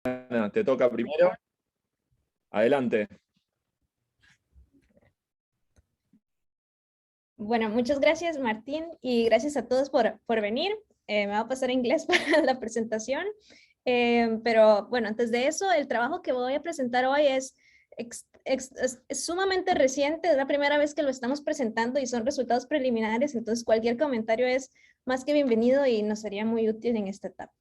Ana, te toca primero. Adelante. Bueno, muchas gracias, Martín, y gracias a todos por venir. Me va a pasar inglés para la presentación. Pero bueno, antes de eso, el trabajo que voy a presentar hoy es sumamente reciente, es la primera vez que lo estamos presentando y son resultados preliminares, entonces cualquier comentario es más que bienvenido y nos sería muy útil en esta etapa.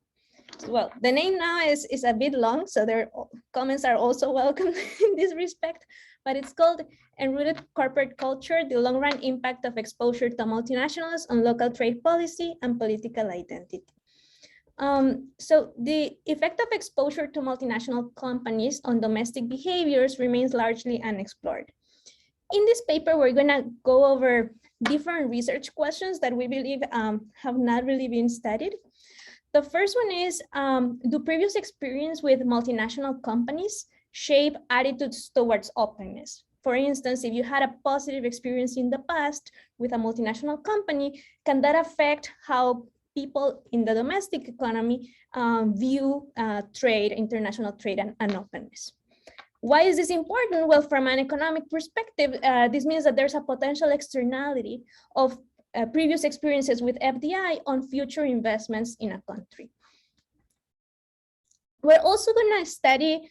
Well, the name now is a bit long, so their comments are also welcome in this respect, but it's called Enrooted Corporate Culture, the long-run impact of exposure to multinationals on local trade policy and political identity. So the effect of exposure to multinational companies on domestic behaviors remains largely unexplored. In this paper, we're gonna go over different research questions that we believe have not really been studied. The first one is, do previous experience with multinational companies shape attitudes towards openness? For instance, if you had a positive experience in the past with a multinational company, can that affect how people in the domestic economy view trade, international trade, and openness? Why is this important? Well, from an economic perspective, this means that there's a potential externality of previous experiences with FDI on future investments in a country. We're also going to study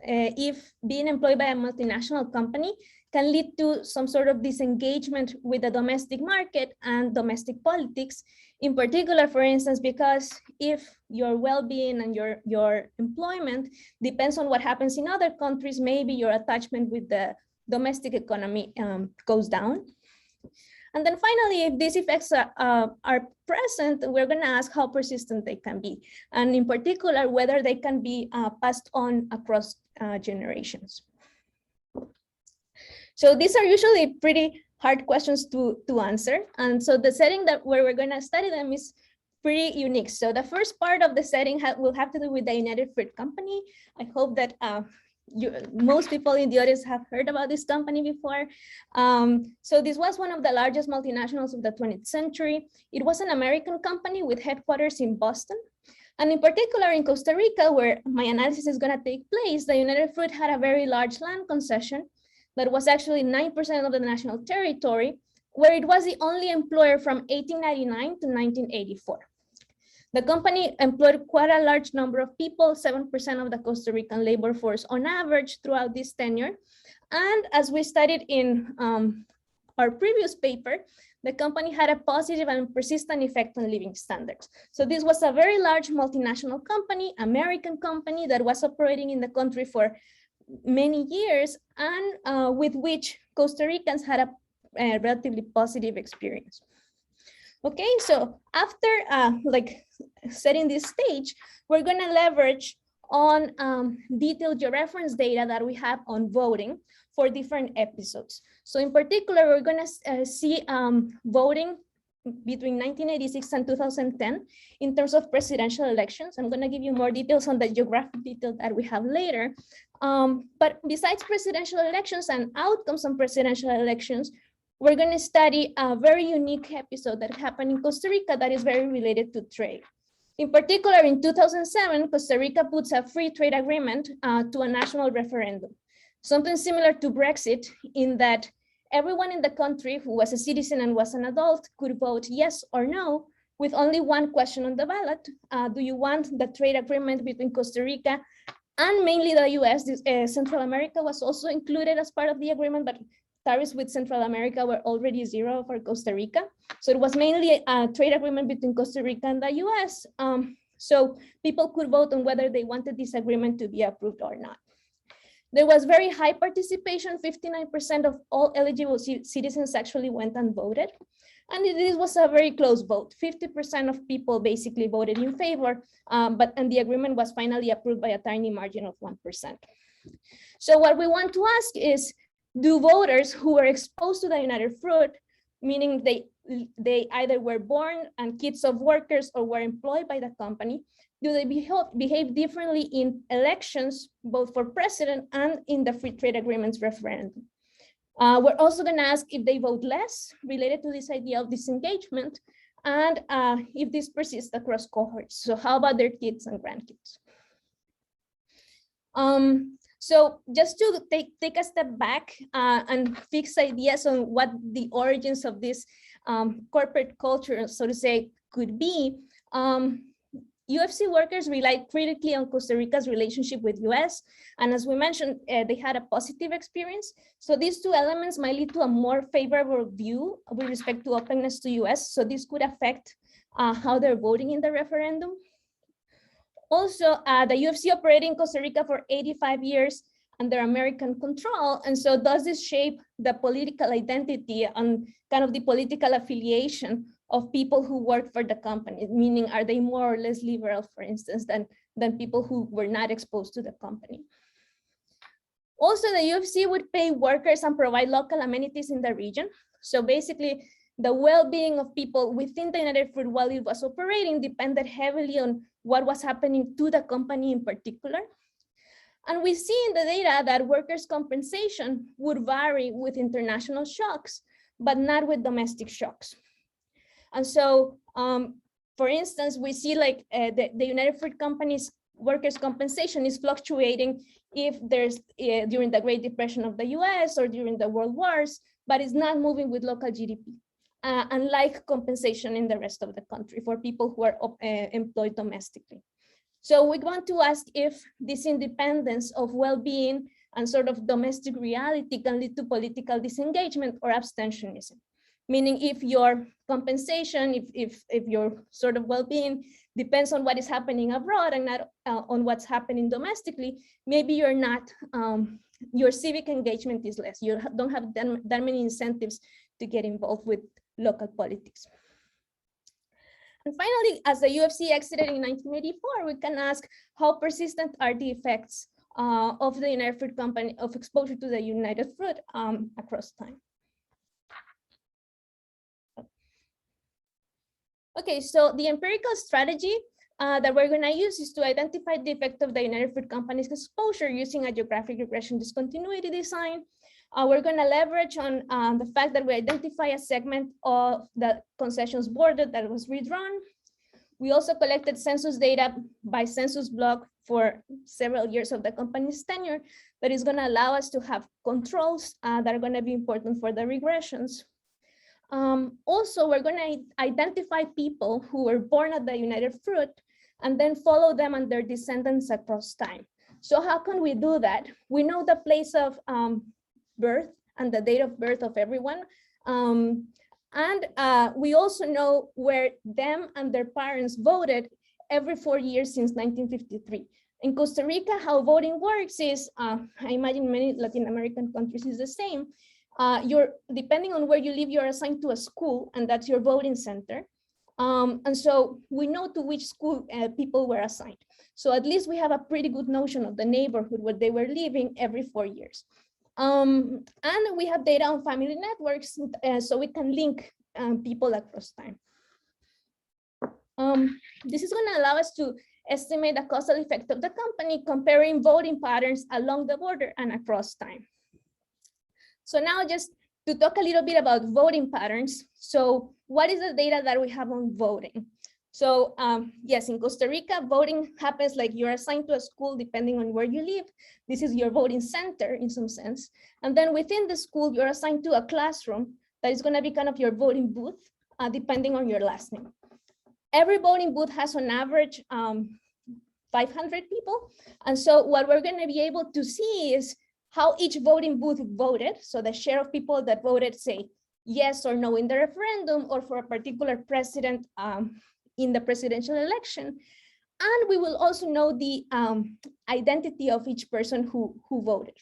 if being employed by a multinational company can lead to some sort of disengagement with the domestic market and domestic politics. In particular, for instance, because if your well-being and your employment depends on what happens in other countries, maybe your attachment with the domestic economy goes down. And then finally, if these effects are present, we're going to ask how persistent they can be, and in particular, whether they can be passed on across generations. So these are usually pretty hard questions to answer. And so the setting where we're going to study them is pretty unique. So the first part of the setting will have to do with the United Fruit Company. I hope that most people in the audience have heard about this company before. So this was one of the largest multinationals of the 20th century. It was an American company with headquarters in Boston. And in particular in Costa Rica, where my analysis is going to take place, the United Fruit had a very large land concession that was actually 9% of the national territory, where it was the only employer from 1899 to 1984. The company employed quite a large number of people, 7% of the Costa Rican labor force on average throughout this tenure. And as we studied in our previous paper, the company had a positive and persistent effect on living standards. So this was a very large multinational company, American company that was operating in the country for many years and with which Costa Ricans had a relatively positive experience. Okay, so after setting this stage, we're going to leverage on detailed georeference data that we have on voting for different episodes. So in particular, we're going to see voting between 1986 and 2010 in terms of presidential elections. I'm going to give you more details on the geographic detail that we have later. But besides presidential elections and outcomes on presidential elections, we're going to study a very unique episode that happened in Costa Rica that is very related to trade. In particular, in 2007, Costa Rica puts a free trade agreement to a national referendum, something similar to Brexit in that everyone in the country who was a citizen and was an adult could vote yes or no with only one question on the ballot. Do you want the trade agreement between Costa Rica and mainly the US? Central America was also included as part of the agreement, but tariffs with Central America were already zero for Costa Rica. So it was mainly a trade agreement between Costa Rica and the US. So people could vote on whether they wanted this agreement to be approved or not. There was very high participation. 59% of all eligible citizens actually went and voted. And this was a very close vote. 50% of people basically voted in favor, and the agreement was finally approved by a tiny margin of 1%. So what we want to ask is, do voters who were exposed to the United Fruit, meaning they either were born and kids of workers or were employed by the company, do they behave differently in elections, both for president and in the free trade agreements referendum? We're also going to ask if they vote less, related to this idea of disengagement, and if this persists across cohorts. So how about their kids and grandkids? So just to take a step back and fix ideas on what the origins of this corporate culture, so to say, could be, UFC workers relied critically on Costa Rica's relationship with US. And as we mentioned, they had a positive experience. So these two elements might lead to a more favorable view with respect to openness to US. So this could affect how they're voting in the referendum. Also, the UFC operated in Costa Rica for 85 years under American control. And so does this shape the political identity and kind of the political affiliation of people who work for the company? Meaning, are they more or less liberal, for instance, than people who were not exposed to the company? Also, the UFC would pay workers and provide local amenities in the region. So basically, the well-being of people within the United Fruit while it was operating depended heavily on what was happening to the company in particular. And we see in the data that workers' compensation would vary with international shocks, but not with domestic shocks. And so, for instance, we see like the United Fruit Company's workers' compensation is fluctuating if there's during the Great Depression of the US or during the World Wars, but it's not moving with local GDP. Unlike compensation in the rest of the country for people who are employed domestically. So we want to ask if this independence of well-being and sort of domestic reality can lead to political disengagement or abstentionism. Meaning if your compensation, if your sort of well-being depends on what is happening abroad and not on what's happening domestically, maybe you're not, your civic engagement is less. You don't have that many incentives to get involved with local politics. And finally, as the UFC exited in 1984, we can ask how persistent are the effects of the United Fruit Company, of exposure to the United Fruit across time. Okay, so the empirical strategy that we're going to use is to identify the effect of the United Fruit Company's exposure using a geographic regression discontinuity design. We're going to leverage on the fact that we identify a segment of the concessions border that was redrawn. We also collected census data by census block for several years of the company's tenure that is going to allow us to have controls that are going to be important for the regressions. Also, we're going to identify people who were born at the United Fruit and then follow them and their descendants across time. So how can we do that? We know the place of birth and the date of birth of everyone. We also know where them and their parents voted every 4 years since 1953. In Costa Rica, how voting works is, I imagine many Latin American countries is the same. Depending on where you live, you're assigned to a school, and that's your voting center. And so we know to which school people were assigned. So at least we have a pretty good notion of the neighborhood where they were living every 4 years. And we have data on family networks, so we can link people across time. This is going to allow us to estimate the causal effect of the company comparing voting patterns along the border and across time. So now just to talk a little bit about voting patterns. So what is the data that we have on voting? So yes, in Costa Rica, voting happens like you're assigned to a school depending on where you live. This is your voting center in some sense. And then within the school, you're assigned to a classroom that is going to be kind of your voting booth, depending on your last name. Every voting booth has on average 500 people. And so what we're going to be able to see is how each voting booth voted. So the share of people that voted, say, yes or no in the referendum or for a particular president in the presidential election. And we will also know the identity of each person who voted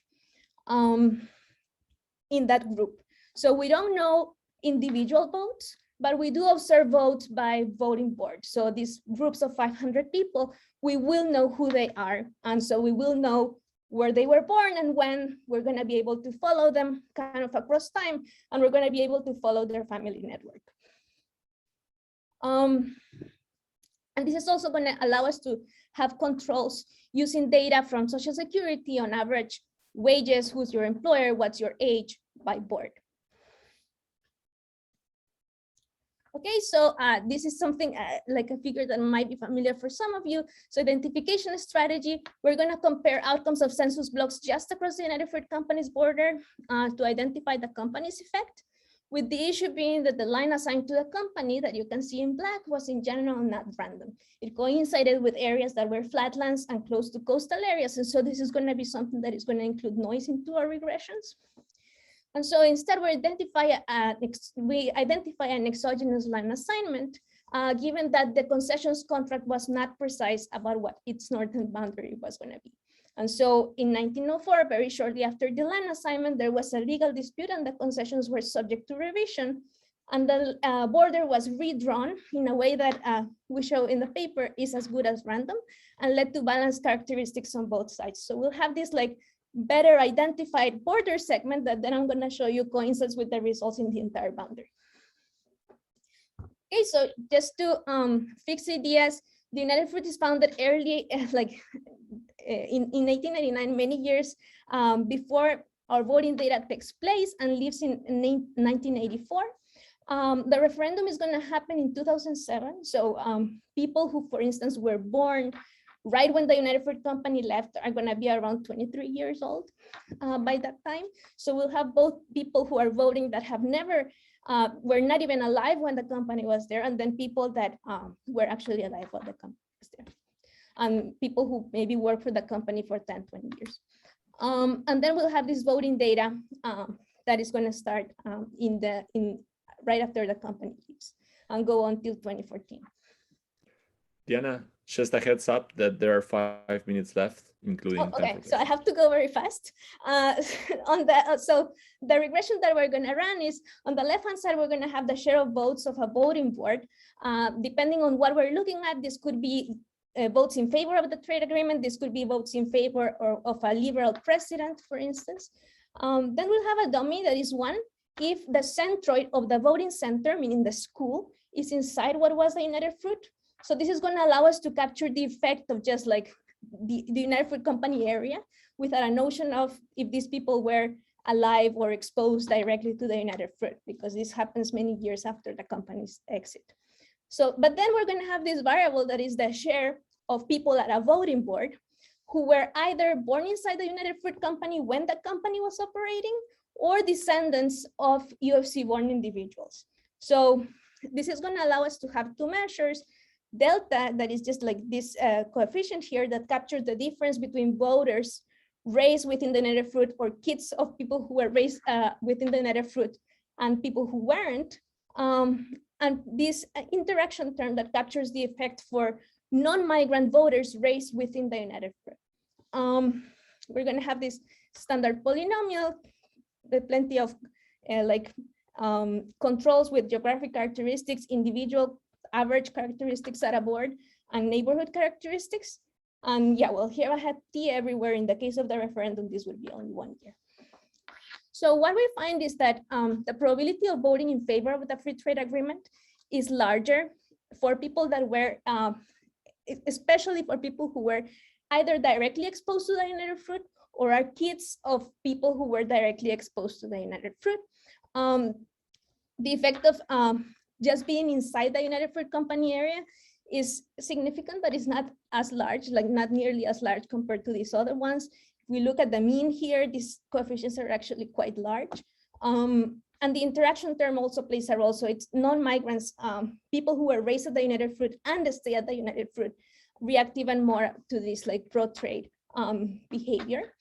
in that group. So we don't know individual votes, but we do observe votes by voting board. So these groups of 500 people, we will know who they are. And so we will know where they were born and when. We're going to be able to follow them kind of across time, and we're going to be able to follow their family network. And this is also going to allow us to have controls using data from Social Security on average wages, who's your employer, what's your age by board. Okay, so this is something like a figure that might be familiar for some of you. So identification strategy, we're going to compare outcomes of census blocks just across the United Fruit Company's border to identify the company's effect, with the issue being that the line assigned to the company that you can see in black was in general not random. It coincided with areas that were flatlands and close to coastal areas. And so this is going to be something that is going to include noise into our regressions. And so instead we identify an exogenous line assignment, given that the concessions contract was not precise about what its northern boundary was going to be. And so in 1904, very shortly after the land assignment, there was a legal dispute and the concessions were subject to revision. And the border was redrawn in a way that we show in the paper is as good as random and led to balanced characteristics on both sides. So we'll have this like better identified border segment that then I'm going to show you coincides with the results in the entire boundary. Okay, so just to fix ideas, the United Fruit is founded early, like in 1899, many years before our voting data takes place, and lives in 1984. The referendum is going to happen in 2007. So people who, for instance, were born right when the United Fruit Company left are going to be around 23 years old by that time. So we'll have both people who are voting that have never, were not even alive when the company was there, and then people that were actually alive while the company was there. And people who maybe work for the company for 10, 20 years. And then we'll have this voting data that is going to start right after the company leaves and go until 2014. Diana, just a heads up that there are 5 minutes left, including time for questions. So I have to go very fast. So the regression that we're going to run is on the left-hand side, we're going to have the share of votes of a voting board. Depending on what we're looking at, this could be votes in favor of the trade agreement. This could be votes in favor of a liberal president, for instance. Then we'll have a dummy that is 1 if the centroid of the voting center, meaning the school, is inside what was the United Fruit. So this is going to allow us to capture the effect of just like the United Fruit Company area without a notion of if these people were alive or exposed directly to the United Fruit, because this happens many years after the company's exit. So, but then we're going to have this variable that is the share of people at a voting board who were either born inside the United Fruit Company when the company was operating, or descendants of UFC-born individuals. So this is going to allow us to have 2 measures. Delta, that is just like this coefficient here that captures the difference between voters raised within the United Fruit or kids of people who were raised within the United Fruit and people who weren't. And this interaction term that captures the effect for non-migrant voters raised within the United Fruit. We're going to have this standard polynomial with plenty of controls with geographic characteristics, individual average characteristics at a board, and neighborhood characteristics. And yeah, well, here I had T everywhere. In the case of the referendum, this would be only 1 year. So what we find is that the probability of voting in favor of the free trade agreement is larger for people that were, especially for people who were either directly exposed to the United Fruit or are kids of people who were directly exposed to the United Fruit. The effect of just being inside the United Fruit Company area is significant, but it's not as large, like not nearly as large compared to these other ones. If we look at the mean here, these coefficients are actually quite large. And the interaction term also plays a role. So it's non-migrants, people who were raised at the United Fruit and stay at the United Fruit react even more to this like pro-trade behavior.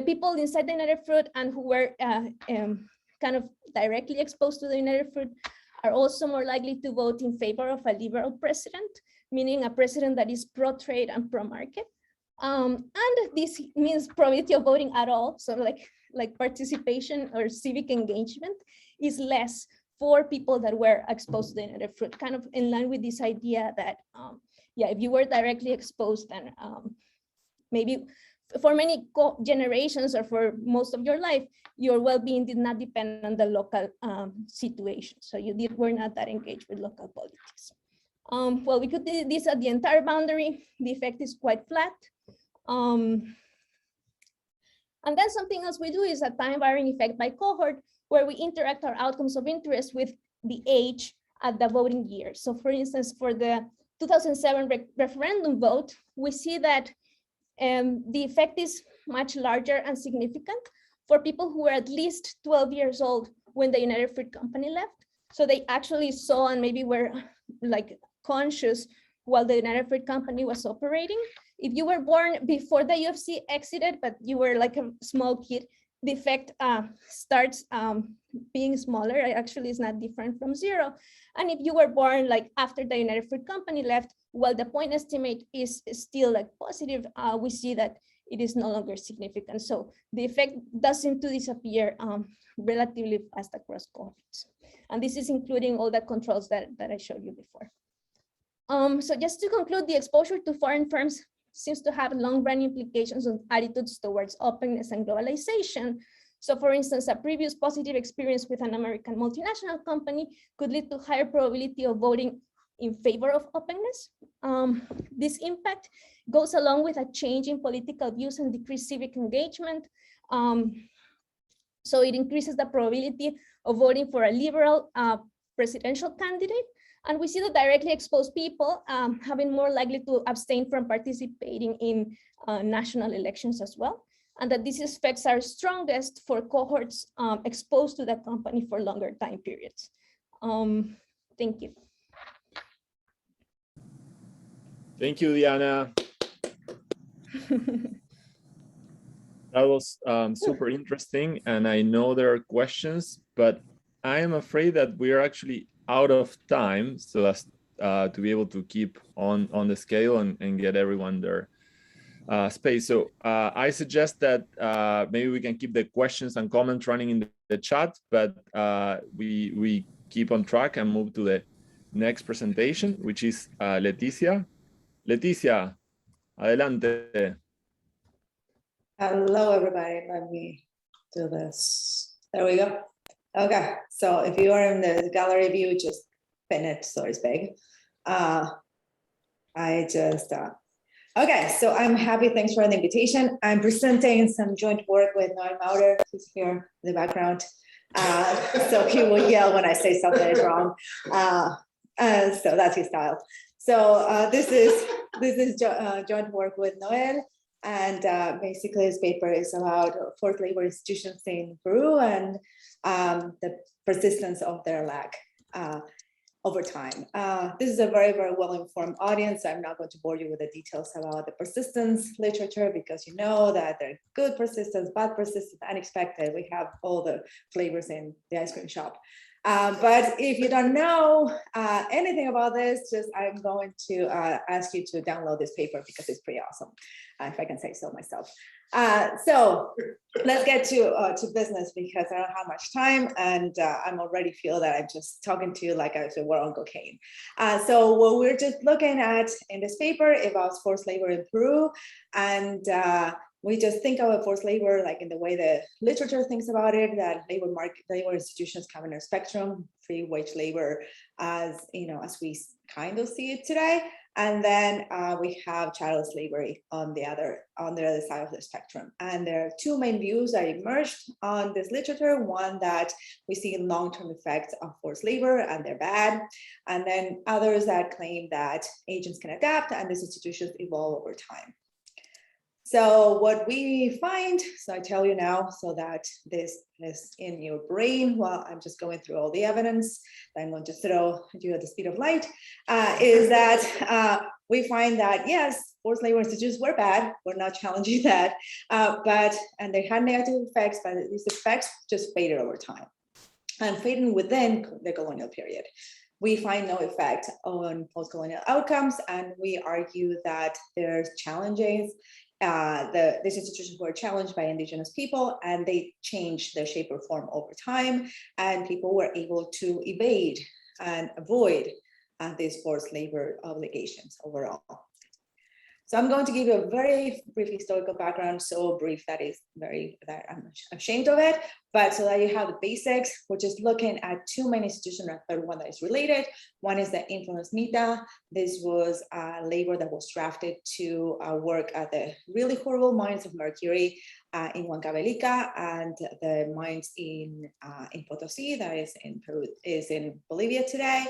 People inside the United Fruit and who were kind of directly exposed to the United Fruit are also more likely to vote in favor of a liberal president, meaning a president that is pro-trade and pro-market. And this means probability of voting at all. So like participation or civic engagement is less for people that were exposed to the United Fruit, kind of in line with this idea that, yeah, if you were directly exposed, then maybe for many generations or for most of your life, your well-being did not depend on the local situation. So you were not that engaged with local politics. Well, we could do this at the entire boundary. The effect is quite flat. And then something else we do is a time varying effect by cohort, where we interact our outcomes of interest with the age at the voting year. So for instance, for the 2007 referendum vote, we see that the effect is much larger and significant for people who were at least 12 years old when the United Fruit Company left. So they actually saw and maybe were like conscious while the United Fruit Company was operating. If you were born before the UFC exited, but you were like a small kid, the effect starts being smaller. It actually is not different from zero. And if you were born like after the United Fruit Company left, while the point estimate is still like positive, we see that it is no longer significant. So the effect does seem to disappear relatively fast across cohorts. And this is including all the controls that I showed you before. So just to conclude, the exposure to foreign firms seems to have long-run implications on attitudes towards openness and globalization. So for instance, a previous positive experience with an American multinational company could lead to higher probability of voting in favor of openness. This impact goes along with a change in political views and decreased civic engagement. So it increases the probability of voting for a liberal presidential candidate. And we see that directly exposed people have been more likely to abstain from participating in national elections as well. And that these effects are strongest for cohorts exposed to the company for longer time periods. Thank you. Thank you, Diana. That was super interesting. And I know there are questions, but I am afraid that we are actually out of time, so as to be able to keep on the scale and get everyone their space. So I suggest that maybe we can keep the questions and comments running in the chat, but we keep on track and move to the next presentation, which is LACEA. LACEA, adelante. Hello, everybody. Let me do this. There we go. Okay, so if you are in the gallery view, just pin it so it's big. Okay, so I'm happy. Thanks for the invitation. I'm presenting some joint work with Noel Maurer, who's here in the background. So he will yell when I say something is wrong. So that's his style. So this is joint work with Noel. And basically this paper is about forced labor institutions in Peru and the persistence of their lack over time. This is a very, very well-informed audience. I'm not going to bore you with the details about the persistence literature because you know that there's good persistence, bad persistence, unexpected. We have all the flavors in the ice cream shop. But if you don't know anything about this, just I'm going to ask you to download this paper because it's pretty awesome, if I can say so myself. So let's get to business because I don't have much time and I'm already feel that I'm just talking to you like I said we're on cocaine. So what we're just looking at in this paper about forced labor in Peru, and we just think of forced labor like in the way the literature thinks about it, that labor institutions come in a spectrum, free wage labor as as we kind of see it today. And then we have chattel slavery on the other side of the spectrum. And there are two main views that emerged on this literature. One that we see long-term effects of forced labor and they're bad. And then others that claim that agents can adapt and these institutions evolve over time. So what we find, so I tell you now so that this is in your brain while I'm just going through all the evidence that I'm going to throw you at the speed of light, is that we find that yes, forced labor institutions were bad, we're not challenging that, and they had negative effects, but these effects just faded over time and fading within the colonial period. We find no effect on post-colonial outcomes, and we argue that there's challenges. These institutions were challenged by indigenous people and they changed their shape or form over time, and people were able to evade and avoid these forced labor obligations overall. So I'm going to give you a very brief historical background, so brief that I'm ashamed of it, but so that you have the basics. We're just looking at two main institutions, a third one that is related. One is the infamous MITA. This was labor that was drafted to work at the really horrible mines of mercury in Huancavelica, and the mines in Potosí, that is in Peru, is in Bolivia today.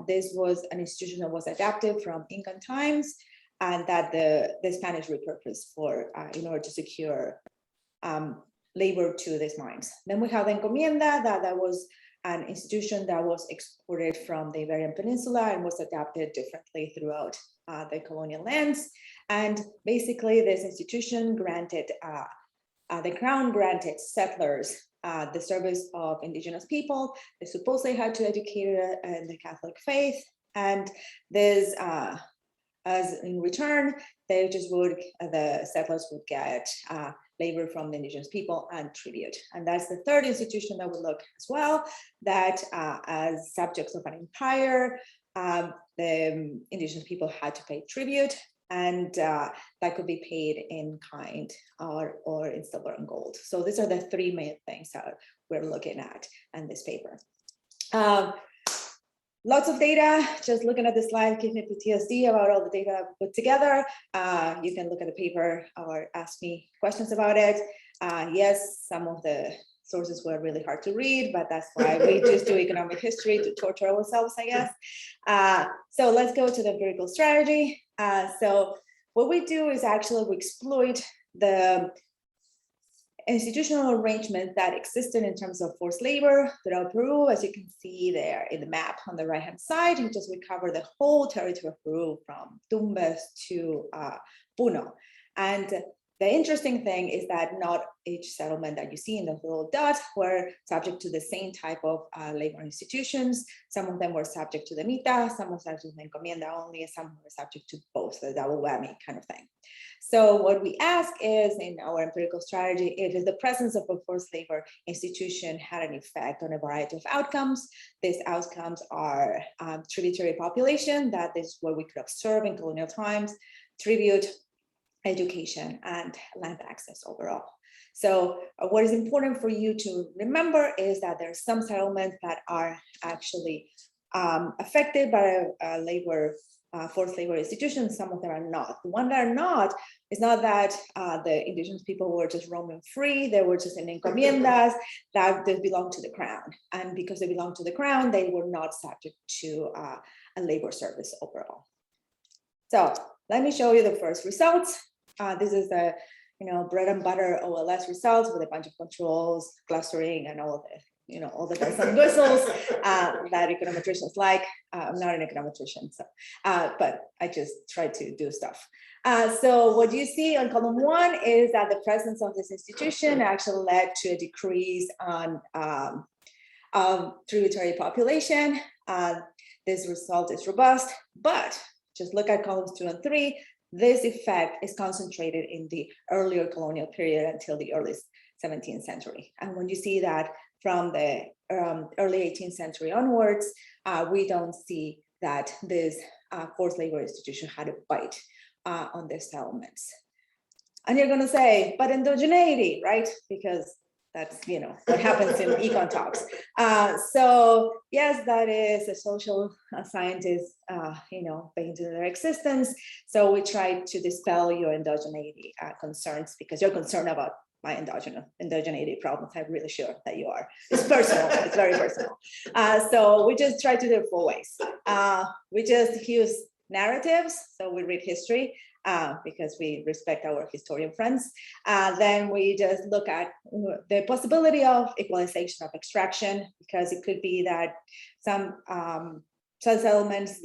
This was an institution that was adapted from Incan times, and that the Spanish repurposed for in order to secure labor to these mines. Then we have the encomienda, that was an institution that was exported from the Iberian Peninsula and was adapted differently throughout the colonial lands. And basically this institution granted, the crown granted settlers the service of indigenous people. They supposedly had to educate in the Catholic faith, and this as in return, they just would, the settlers would get labor from the indigenous people and tribute. And that's the third institution that we look as well, that as subjects of an empire, the indigenous people had to pay tribute, and that could be paid in kind or in silver and gold. So these are the three main things that we're looking at in this paper. Lots of data, just looking at the slide gives me PTSD about all the data I've put together. You can look at the paper or ask me questions about it. Yes, some of the sources were really hard to read, but that's why we just do economic history to torture ourselves, I guess. So let's go to the empirical strategy. So what we do is actually we exploit the institutional arrangement that existed in terms of forced labor throughout Peru. As you can see there in the map on the right-hand side, we cover the whole territory of Peru from Tumbes to Puno. And the interesting thing is that not each settlement that you see in the little dots were subject to the same type of labor institutions. Some of them were subject to the MITA, some were subject to the encomienda only, and some were subject to both, the double whammy kind of thing. So what we ask is, in our empirical strategy, if the presence of a forced labor institution had an effect on a variety of outcomes. These outcomes are tributary population, that is what we could observe in colonial times, tribute, education, and land access overall. So what is important for you to remember is that there are some settlements that are actually affected by forced labor institutions, some of them are not. The ones that are not, it's not that the indigenous people were just roaming free, they were just in encomiendas that they belong to the crown. And because they belong to the crown, they were not subject to a labor service overall. So let me show you the first results. This is the bread and butter OLS results with a bunch of controls, clustering, and all of the all the bells and whistles that econometricians like. I'm not an econometrician, so but I just try to do stuff. So what you see on column 1 is that the presence of this institution actually led to a decrease on tributary population. This result is robust, but just look at columns 2 and 3. This effect is concentrated in the earlier colonial period until the early 17th century. And when you see that from the early 18th century onwards, we don't see that this forced labor institution had a bite on their settlements. And you're going to say, but endogeneity, right? Because that's what happens in econ talks. So yes, that is a social scientist, painting their existence. So we try to dispel your endogeneity concerns, because you're concerned about my endogeneity problems. I'm really sure that you are. It's personal. It's very personal. So we just try to do it 4 ways. We just use narratives. So we read history. Because we respect our historian friends. Then we just look at the possibility of equalization of extraction, because it could be that some settlements,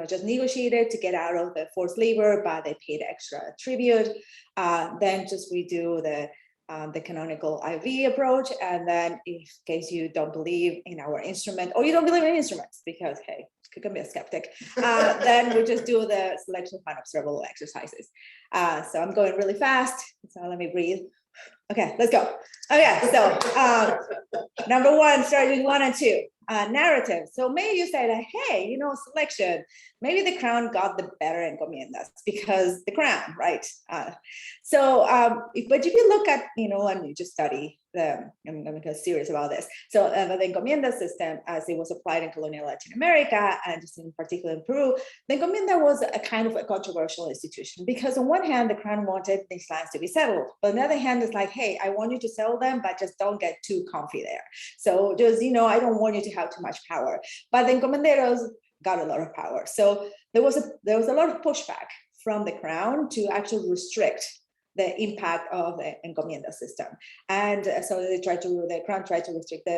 just negotiated to get out of the forced labor, but they paid extra tribute. Then just we do the canonical IV approach, and then in case you don't believe in our instrument, or you don't believe in instruments, because hey, you can be a skeptic, then we just do the selection of unobservable exercises. So I'm going really fast, so let me breathe. Okay, let's go. Okay, so number 1, strategy 1 and 2. narrative. So maybe you say that, hey, you know, selection, maybe the crown got the better encomiendas because the crown, right? But if you look at, you know, and you just study I'm going to get serious about this. So the encomienda system, as it was applied in colonial Latin America, and just in particular in Peru, the encomienda was a kind of a controversial institution because on one hand, the crown wanted these lands to be settled. But on the other hand, it's like, hey, I want you to settle them, but just don't get too comfy there. So just, you know, I don't want you to have too much power. But the encomenderos got a lot of power. So there was a lot of pushback from the crown to actually restrict the impact of the encomienda system. And so the crown tried to restrict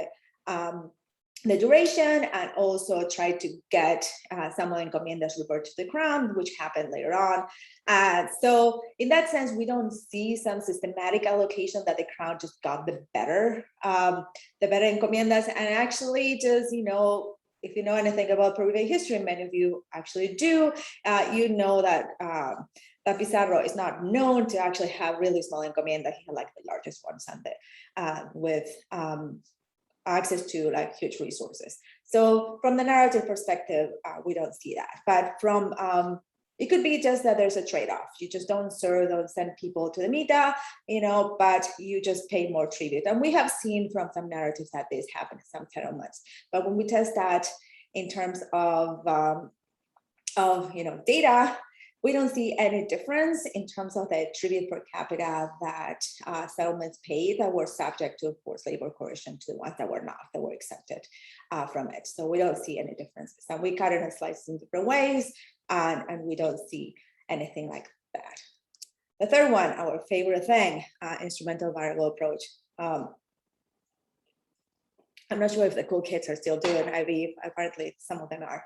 the duration and also tried to get some of the encomiendas reverted to the crown, which happened later on. So in that sense, we don't see some systematic allocation that the crown just got the better encomiendas. And actually just, you know, if you know anything about Peruvian history, many of you actually do, you know that that Pizarro is not known to actually have really small encomienda. He had like the largest ones and with access to like huge resources. So from the narrative perspective, we don't see that. But from it could be just that there's a trade-off. You just don't send people to the mita, you know, but you just pay more tribute. And we have seen from some narratives that this happened in some settlements. But when we test that in terms of you know, data, we don't see any difference in terms of the tribute per capita that settlements paid that were subject to forced labor coercion to the ones that were not, that were accepted from it. So we don't see any differences. And we cut it and slice in different ways, and we don't see anything like that. The third one, our favorite thing, instrumental variable approach. I'm not sure if the cool kids are still doing IB, apparently some of them are.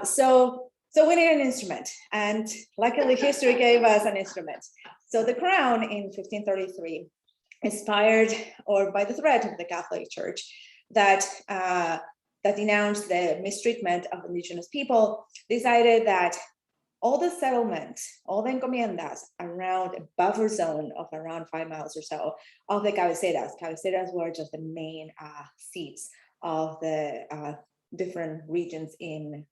So we need an instrument, and luckily history gave us an instrument. So the crown in 1533, inspired or by the threat of the Catholic Church that denounced the mistreatment of indigenous people, decided that all the settlements, all the encomiendas around a buffer zone of around 5 miles or so of the cabeceras were just the main seats of the different regions in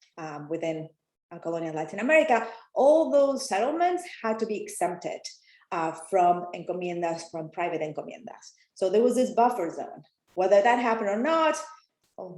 within colonial Latin America. All those settlements had to be exempted from encomiendas, from private encomiendas. So there was this buffer zone. Whether that happened or not,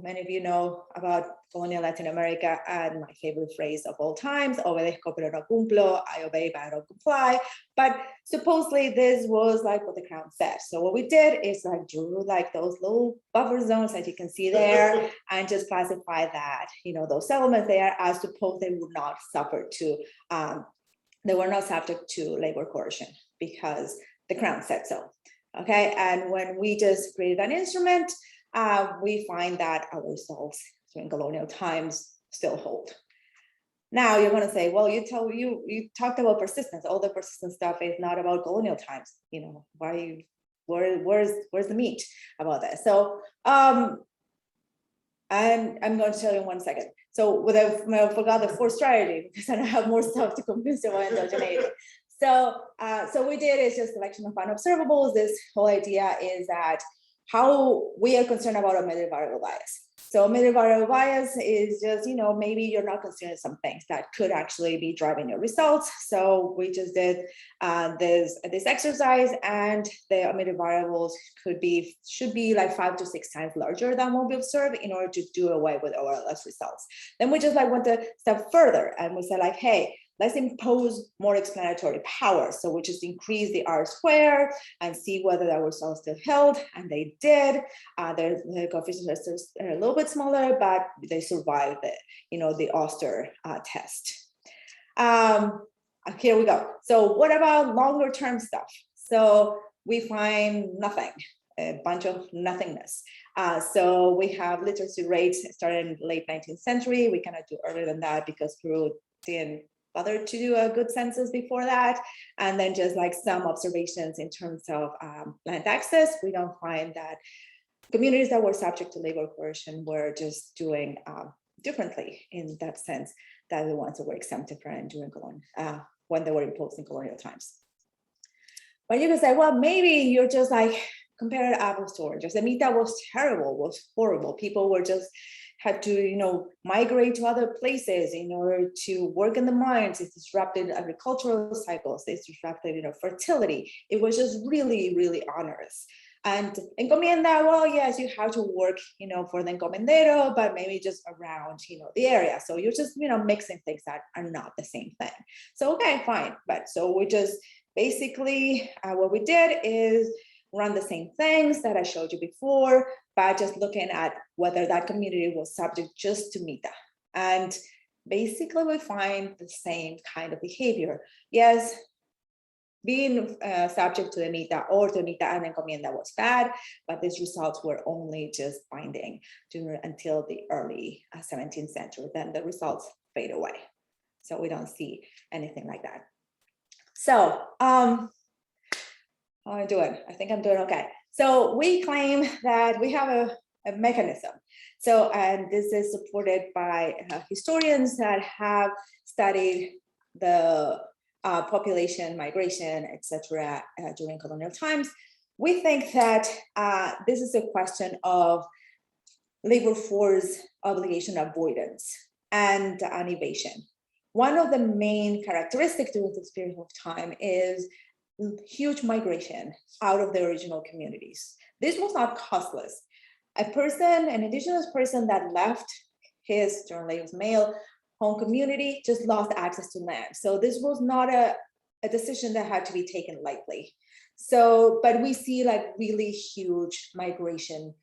many of you know about colonial Latin America and my favorite phrase of all times, obedezco pero no cumplo, I obey but I don't comply. But supposedly this was like what the crown said. So what we did is like drew like those little buffer zones that you can see there and just classify that, you know, those settlements there as suppose they would not suffer to, they were not subject to labor coercion because the crown said so. Okay, and when we just created an instrument, we find that our results during colonial times still hold. Now you're going to say, well, you talked about persistence. All the persistence stuff is not about colonial times. You know, where's the meat about that? So I'm going to tell you in 1 second. So I forgot the fourth strategy because I have more stuff to convince you about endogeneity. So we did is just selection of unobservables. This whole idea is that how we are concerned about omitted variable bias. So omitted variable bias is just, you know, maybe you're not considering some things that could actually be driving your results. So we just did this exercise, and the omitted variables should be like 5 to 6 times larger than what we observe in order to do away with OLS results. Then we just like went a step further, and we said like, hey, let's impose more explanatory power. So we just increase the R squared and see whether the results still held, and they did. The coefficients are a little bit smaller, but they survived the Oster test. Here we go. So what about longer term stuff? So we find nothing, a bunch of nothingness. So we have literacy rates started in the late 19th century. We cannot do earlier than that because Peru didn't bother to do a good census before that. And then just like some observations in terms of land access, we don't find that communities that were subject to labor coercion were just doing differently in that sense than the ones that were exempted from doing when they were imposed in colonial times. But you can say, well, maybe you're just like compare apples to oranges. The Mita was terrible, was horrible. People were just had to, migrate to other places in order to work in the mines. It disrupted agricultural cycles. It disrupted, fertility. It was just really, really onerous. And encomienda, well, yes, you have to work, for the encomendero, but maybe just around, the area. So you're just, mixing things that are not the same thing. So, okay, fine. But so we just basically, what we did is run the same things that I showed you before, but just looking at whether that community was subject just to Mita. And basically we find the same kind of behavior. Yes, being subject to the Mita or to Mita and encomienda was bad, but these results were only just binding until the early 17th century. Then the results fade away. So we don't see anything like that. So, how am I doing? I think I'm doing okay. So we claim that we have a mechanism. So, and this is supported by historians that have studied the population migration, etc., during colonial times. We think that this is a question of labor force obligation avoidance and an evasion. One of the main characteristics during this period of time is huge migration out of the original communities. This was not costless. An indigenous person that left his, generally his male home community, just lost access to land. So this was not a decision that had to be taken lightly. So, but we see like really huge migration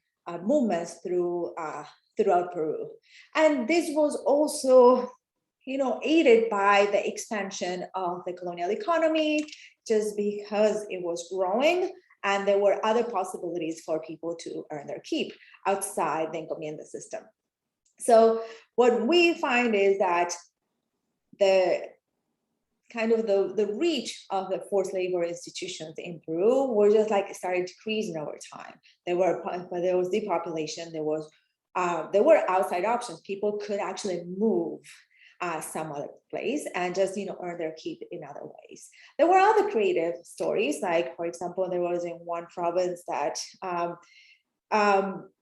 movements throughout Peru. And this was also, aided by the expansion of the colonial economy, just because it was growing and there were other possibilities for people to earn their keep outside the encomienda system. So what we find is that the kind of the reach of the forced labor institutions in Peru were just like started decreasing over time. There was depopulation, there were outside options. People could actually move some other place and just earn their keep in other ways. There were other creative stories, like for example, there was in one province that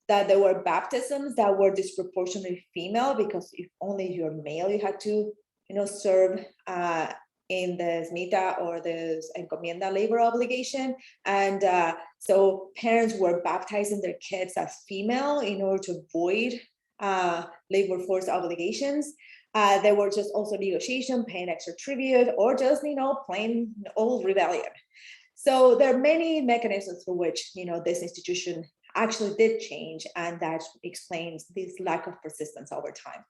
there were baptisms that were disproportionately female, because if only you're male, you had to serve in the Mita or the encomienda labor obligation. And so parents were baptizing their kids as female in order to avoid labor force obligations. There were just also negotiation, paying extra tribute, or just, plain old rebellion. So there are many mechanisms through which, this institution actually did change, and that explains this lack of persistence over time.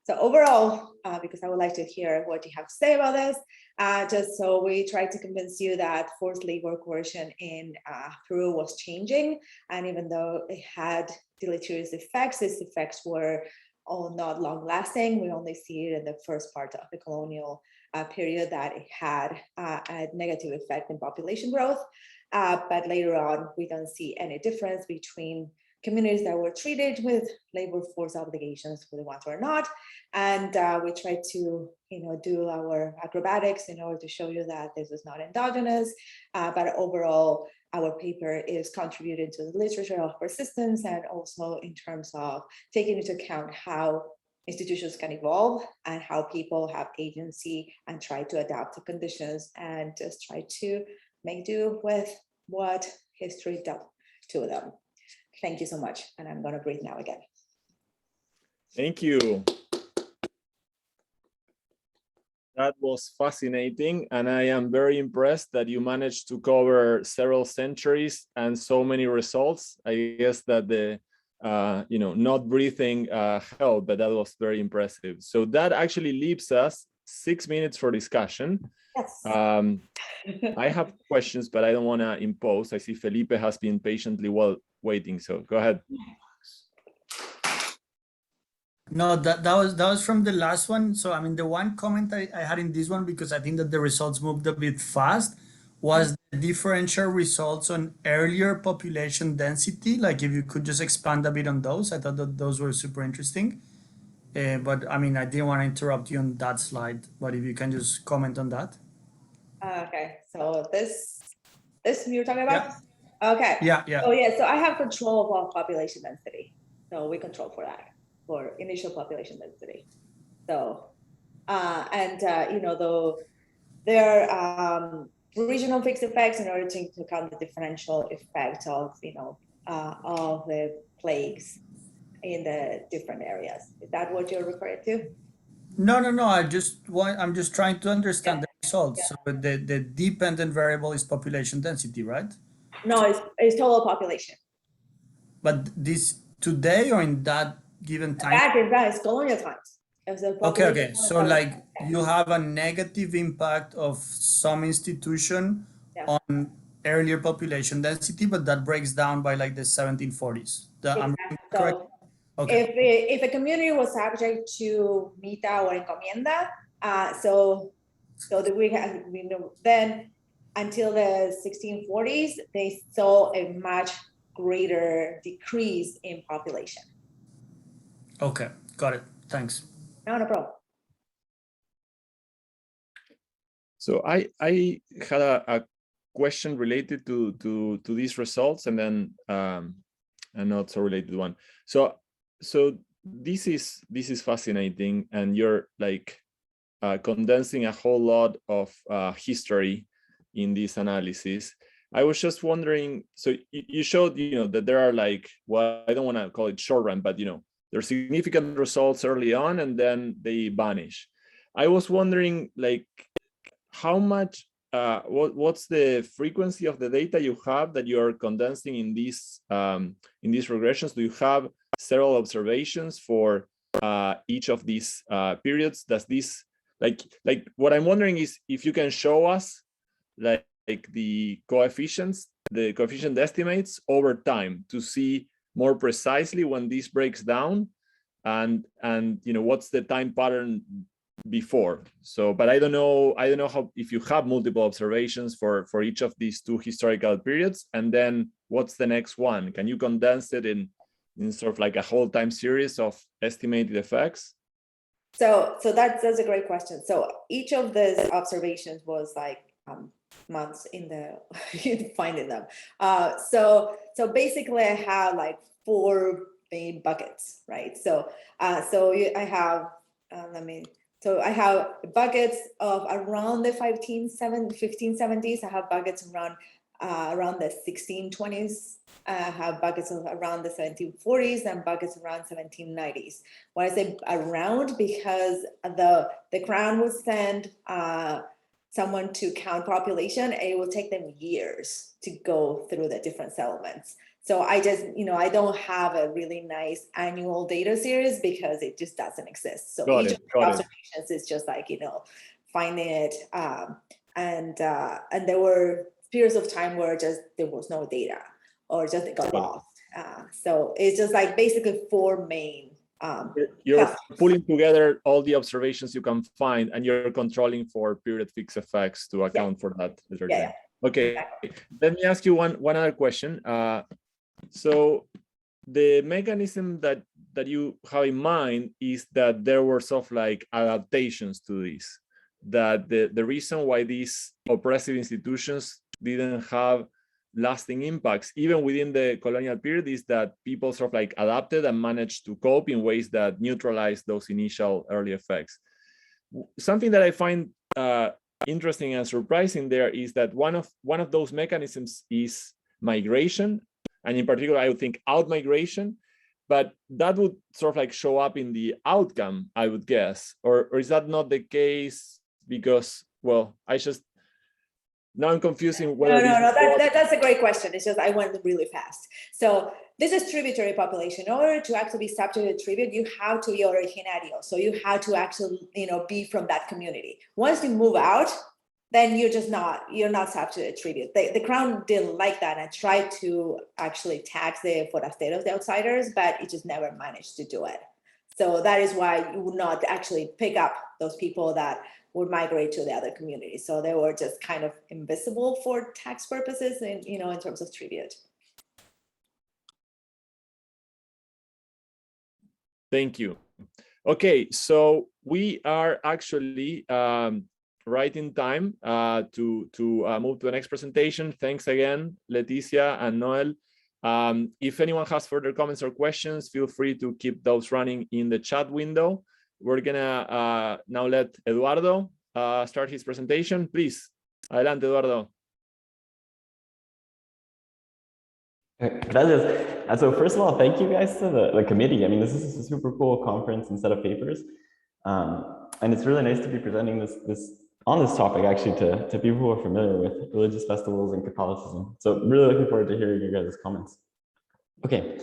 So overall, because I would like to hear what you have to say about this, just so we try to convince you that forced labor coercion in Peru was changing, and even though it had deleterious effects, these effects were all not long lasting. We only see it in the first part of the colonial period that it had a negative effect in population growth. But later on, we don't see any difference between communities that were treated with labor force obligations with the ones who are not. And we try to do our acrobatics in order to show you that this is not endogenous, but overall, our paper is contributing to the literature of persistence, and also in terms of taking into account how institutions can evolve and how people have agency and try to adapt to conditions and just try to make do with what history dealt to them. Thank you so much. And I'm going to breathe now again. Thank you. That was fascinating, and I am very impressed that you managed to cover several centuries and so many results. I guess that the not breathing helped, but that was very impressive. So that actually leaves us 6 minutes for discussion. Yes. I have questions, but I don't want to impose. I see Felipe has been patiently waiting, so go ahead. No, that was from the last one. So I mean, the one comment I had in this one, because I think that the results moved a bit fast, was the differential results on earlier population density. Like if you could just expand a bit on those, I thought that those were super interesting. But I mean, I didn't want to interrupt you on that slide, but if you can just comment on that. Okay, so this you're talking about? Okay. Yeah, yeah. Oh, yeah, so I have control of all population density. So we control for that, for initial population density. So, you know, though there are regional fixed effects in order to take into account the differential effect of, you know, of the plagues in the different areas. Is that what you're referring to? No, no, no. I'm just trying to understand the Yeah. results. So the dependent variable is population density, right? No, it's total population. But this today or in that given time? That is colonial times. Okay, okay. So like you have a negative impact of some institution Yeah. on earlier population density, but that breaks down by like the 1740s. I'm Exactly. correct? So Okay. if a community was subject to mita or encomienda, so that we know then until the 1640s, they saw a much greater decrease in population. Okay, got it. Thanks. No problem. So I had a question related to these results, and then a not so related one. So this is fascinating, and you're like condensing a whole lot of history in this analysis. I was just wondering, so you showed, you know, that there are like, well, I don't want to call it short run, but you know, there's significant results early on and then they vanish. I was wondering, like, how much, what's the frequency of the data you have that you are condensing in these regressions? Do you have several observations for each of these periods? Does this, like what I'm wondering is if you can show us like the coefficient estimates over time to see more precisely when this breaks down, and you know, what's the time pattern before. So, but I don't know how, if you have multiple observations for each of these two historical periods, and then what's the next one? Can you condense it in sort of like a whole time series of estimated effects? So that's a great question. So each of these observations was like months in the finding them. So basically I have like 4 main buckets, right? So I have so I have buckets of around the 1570s. I have buckets around the 1620s. I have buckets of around the 1740s and buckets around 1790s. Why I say around, because the crown will send someone to count population, and it will take them years to go through the different settlements. So I just, you know, I don't have a really nice annual data series because it just doesn't exist. So each of the observations is just like, you know, finding it. And there were periods of time where just there was no data or just it got lost. So it's just like basically 4 main. You're pulling together all the observations you can find, and you're controlling for period fixed effects to account for that. Yeah. Okay, let me ask you one other question. So the mechanism that you have in mind is that there were sort of like adaptations to this, that the reason why these oppressive institutions didn't have lasting impacts even within the colonial period is that people sort of like adapted and managed to cope in ways that neutralize those initial early effects. Something that I find interesting and surprising there is that one of those mechanisms is migration, and in particular I would think out migration, but that would sort of like show up in the outcome, I would guess, or is that not the case? Because, well, now I'm confusing whether No, that's a great question. It's just I went really fast. So this is tributary population. In order to actually be subject to tribute, you have to be originario. So you have to actually, you know, be from that community. Once you move out, then you're not subject to tribute. The crown didn't like that and tried to actually tax the forasteros, the outsiders, but it just never managed to do it. So that is why you would not actually pick up those people that would migrate to the other communities. So they were just kind of invisible for tax purposes and, you know, in terms of tribute. Thank you. Okay, so we are actually right in time to move to the next presentation. Thanks again, Leticia and Noel. If anyone has further comments or questions, feel free to keep those running in the chat window. We're gonna now let Eduardo start his presentation. Please, adelante, Eduardo. Gracias. So first of all, thank you guys to the committee. I mean, this is a super cool conference and set of papers. And it's really nice to be presenting on this topic actually to people who are familiar with religious festivals and Catholicism. So really looking forward to hearing your guys' comments. Okay,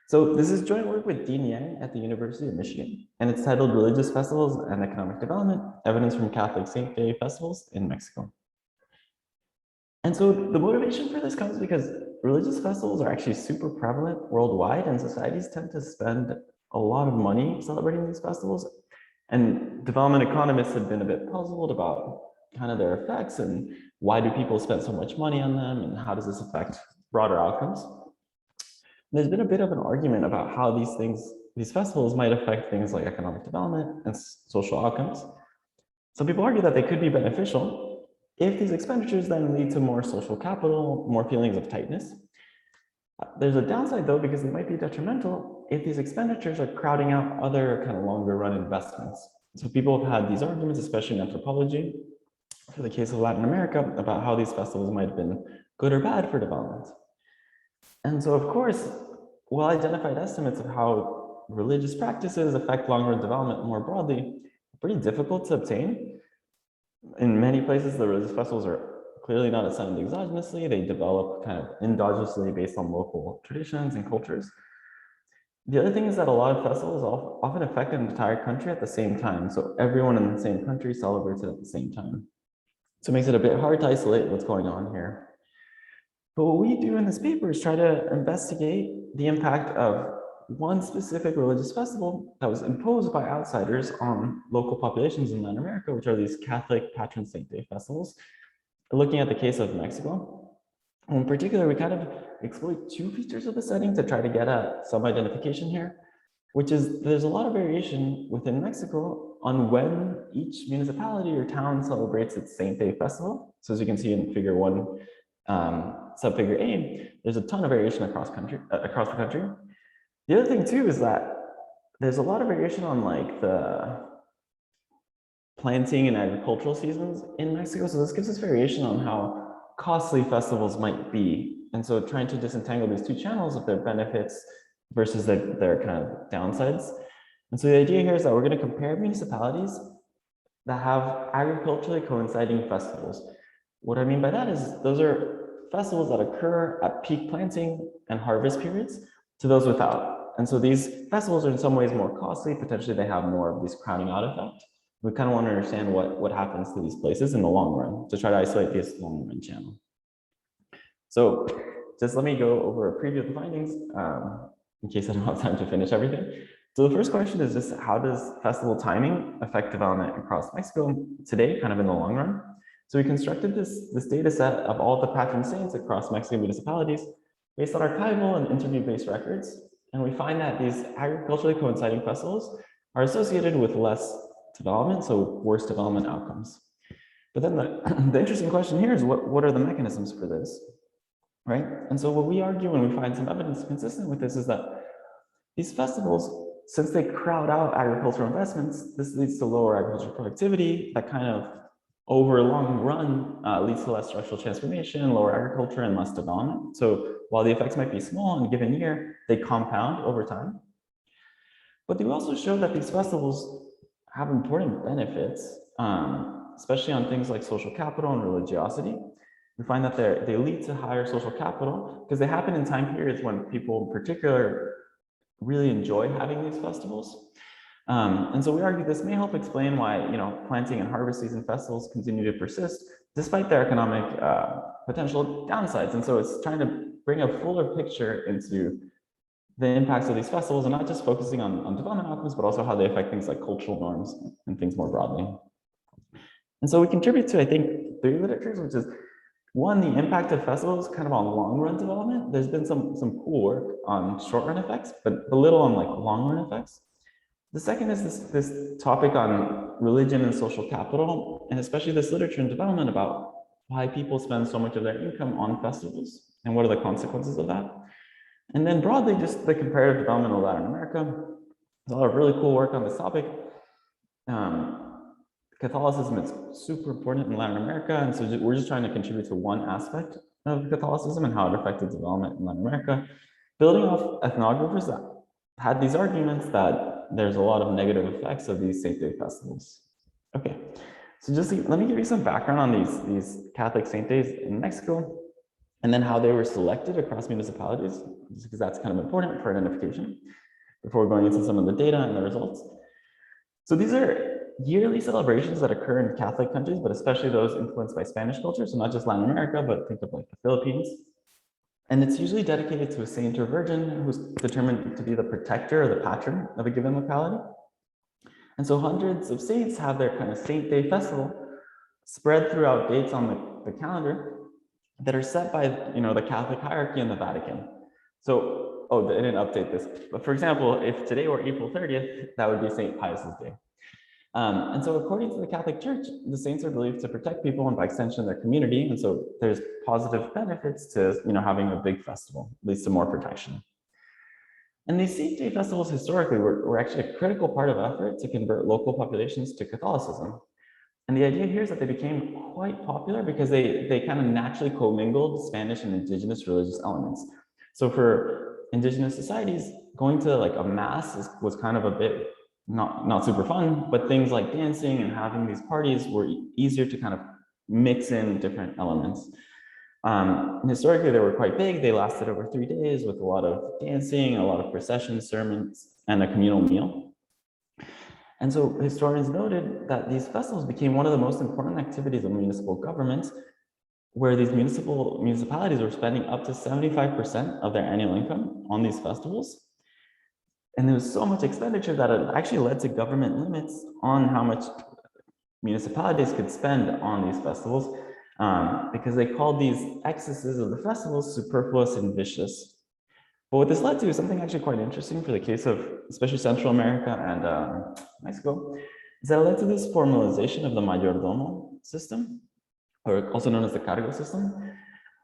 so this is joint work with Dean Yang at the University of Michigan, and it's titled Religious Festivals and Economic Development, Evidence from Catholic Saint Day Festivals in Mexico. And so the motivation for this comes because religious festivals are actually super prevalent worldwide, and societies tend to spend a lot of money celebrating these festivals. And development economists have been a bit puzzled about kind of their effects and why do people spend so much money on them and how does this affect broader outcomes. There's been a bit of an argument about how these festivals might affect things like economic development and social outcomes. Some people argue that they could be beneficial if these expenditures then lead to more social capital, more feelings of tightness. There's a downside though, because they might be detrimental if these expenditures are crowding out other kind of longer run investments. So people have had these arguments, especially in anthropology, for the case of Latin America, about how these festivals might have been good or bad for development. And so of course, well-identified estimates of how religious practices affect long-run development more broadly are pretty difficult to obtain. In many places, the religious festivals are clearly not assigned exogenously. They develop kind of endogenously based on local traditions and cultures. The other thing is that a lot of festivals often affect an entire country at the same time. So everyone in the same country celebrates it at the same time. So it makes it a bit hard to isolate what's going on here. But what we do in this paper is try to investigate the impact of one specific religious festival that was imposed by outsiders on local populations in Latin America, which are these Catholic Patron Saint Day festivals. Looking at the case of Mexico, in particular, we kind of exploit two features of the setting to try to get at some identification here, which is there's a lot of variation within Mexico on when each municipality or town celebrates its Saint Day festival. So as you can see in figure 1, subfigure A, there's a ton of variation across the country. The other thing too is that there's a lot of variation on like the planting and agricultural seasons in Mexico. So this gives us variation on how costly festivals might be. And so trying to disentangle these two channels of their benefits versus their kind of downsides. And so the idea here is that we're going to compare municipalities that have agriculturally coinciding festivals. What I mean by that is those are festivals that occur at peak planting and harvest periods to those without. And so these festivals are in some ways more costly. Potentially they have more of this crowding out effect. We kind of want to understand what happens to these places in the long run to try to isolate this long run channel. So just let me go over a preview of the findings in case I don't have time to finish everything. So the first question is just how does festival timing affect development across Mexico today, kind of in the long run? So we constructed this data set of all the patron saints across Mexican municipalities based on archival and interview-based records. And we find that these agriculturally coinciding festivals are associated with less development, so worse development outcomes. But then the interesting question here is what are the mechanisms for this, right? And so what we argue when we find some evidence consistent with this is that these festivals, since they crowd out agricultural investments, this leads to lower agricultural productivity that kind of over a long run leads to less structural transformation, lower agriculture, and less development. So while the effects might be small in a given year, they compound over time. But they also show that these festivals have important benefits, especially on things like social capital and religiosity. We find that they lead to higher social capital because they happen in time periods when people in particular really enjoy having these festivals. And so we argue this may help explain why planting and harvest season festivals continue to persist despite their economic potential downsides. And so it's trying to bring a fuller picture into the impacts of these festivals and not just focusing on development outcomes, but also how they affect things like cultural norms and things more broadly. And so we contribute to, I think, 3 literatures, which is one, the impact of festivals kind of on long run development. There's been some cool work on short run effects, but a little on like long run effects. The second is this topic on religion and social capital, and especially this literature and development about why people spend so much of their income on festivals and what are the consequences of that. And then broadly, just the comparative development of Latin America. There's a lot of really cool work on this topic. Catholicism is super important in Latin America, and so we're just trying to contribute to one aspect of Catholicism and how it affected development in Latin America, building off ethnographers that had these arguments that there's a lot of negative effects of these Saint Day festivals. Okay, so just let me give you some background on these Catholic Saint Days in Mexico, and then how they were selected across municipalities, because that's kind of important for identification, before going into some of the data and the results. So these are yearly celebrations that occur in Catholic countries, but especially those influenced by Spanish culture. So not just Latin America, but think of like the Philippines. And it's usually dedicated to a saint or virgin who's determined to be the protector or the patron of a given locality. And so hundreds of saints have their kind of Saint Day festival spread throughout dates on the calendar that are set by the Catholic hierarchy in the Vatican. So, oh, they didn't update this. But for example, if today were April 30th, that would be St. Pius's Day. And so according to the Catholic Church, the saints are believed to protect people and by extension their community. And so there's positive benefits to having a big festival, leads to more protection. And these Saint Day festivals historically were actually a critical part of effort to convert local populations to Catholicism. And the idea here is that they became quite popular because they kind of naturally commingled Spanish and indigenous religious elements. So for indigenous societies, going to like a mass was kind of a bit not super fun, but things like dancing and having these parties were easier to kind of mix in different elements. And historically, they were quite big. They lasted over 3 days with a lot of dancing, a lot of processions, sermons, and a communal meal. And so historians noted that these festivals became one of the most important activities of municipal government, where these municipalities were spending up to 75% of their annual income on these festivals. And there was so much expenditure that it actually led to government limits on how much municipalities could spend on these festivals, because they called these excesses of the festivals superfluous and vicious. But what this led to is something actually quite interesting for the case of especially Central America and Mexico, is that it led to this formalization of the mayordomo system, or also known as the cargo system,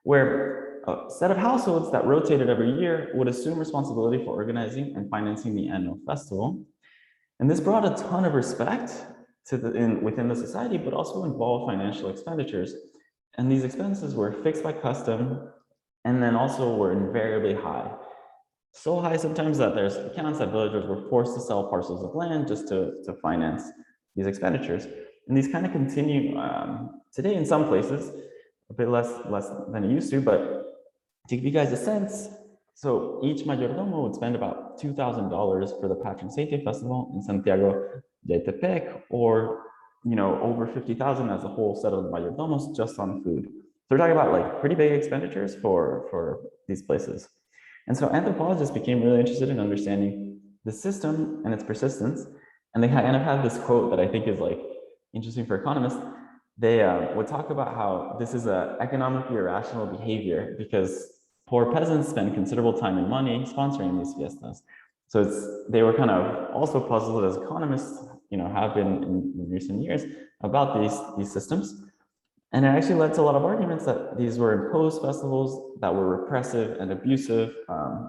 where a set of households that rotated every year would assume responsibility for organizing and financing the annual festival. And this brought a ton of respect to within the society, but also involved financial expenditures. And these expenses were fixed by custom, and then also were invariably high. So high sometimes that there's accounts that villagers were forced to sell parcels of land just to finance these expenditures. And these kind of continue today in some places, a bit less than it used to, but to give you guys a sense, so each mayordomo would spend about $2,000 for the Patron Saint Day Festival in Santiago de Tepec, or over 50,000 as a whole set of mayordomos just on food. So we're talking about like pretty big expenditures for these places. And so anthropologists became really interested in understanding the system and its persistence. And they kind of have this quote that I think is like interesting for economists. They would talk about how this is an economically irrational behavior because poor peasants spend considerable time and money sponsoring these fiestas. So they were kind of also puzzled as economists, have been in recent years about these systems. And it actually led to a lot of arguments that these were imposed festivals that were repressive and abusive.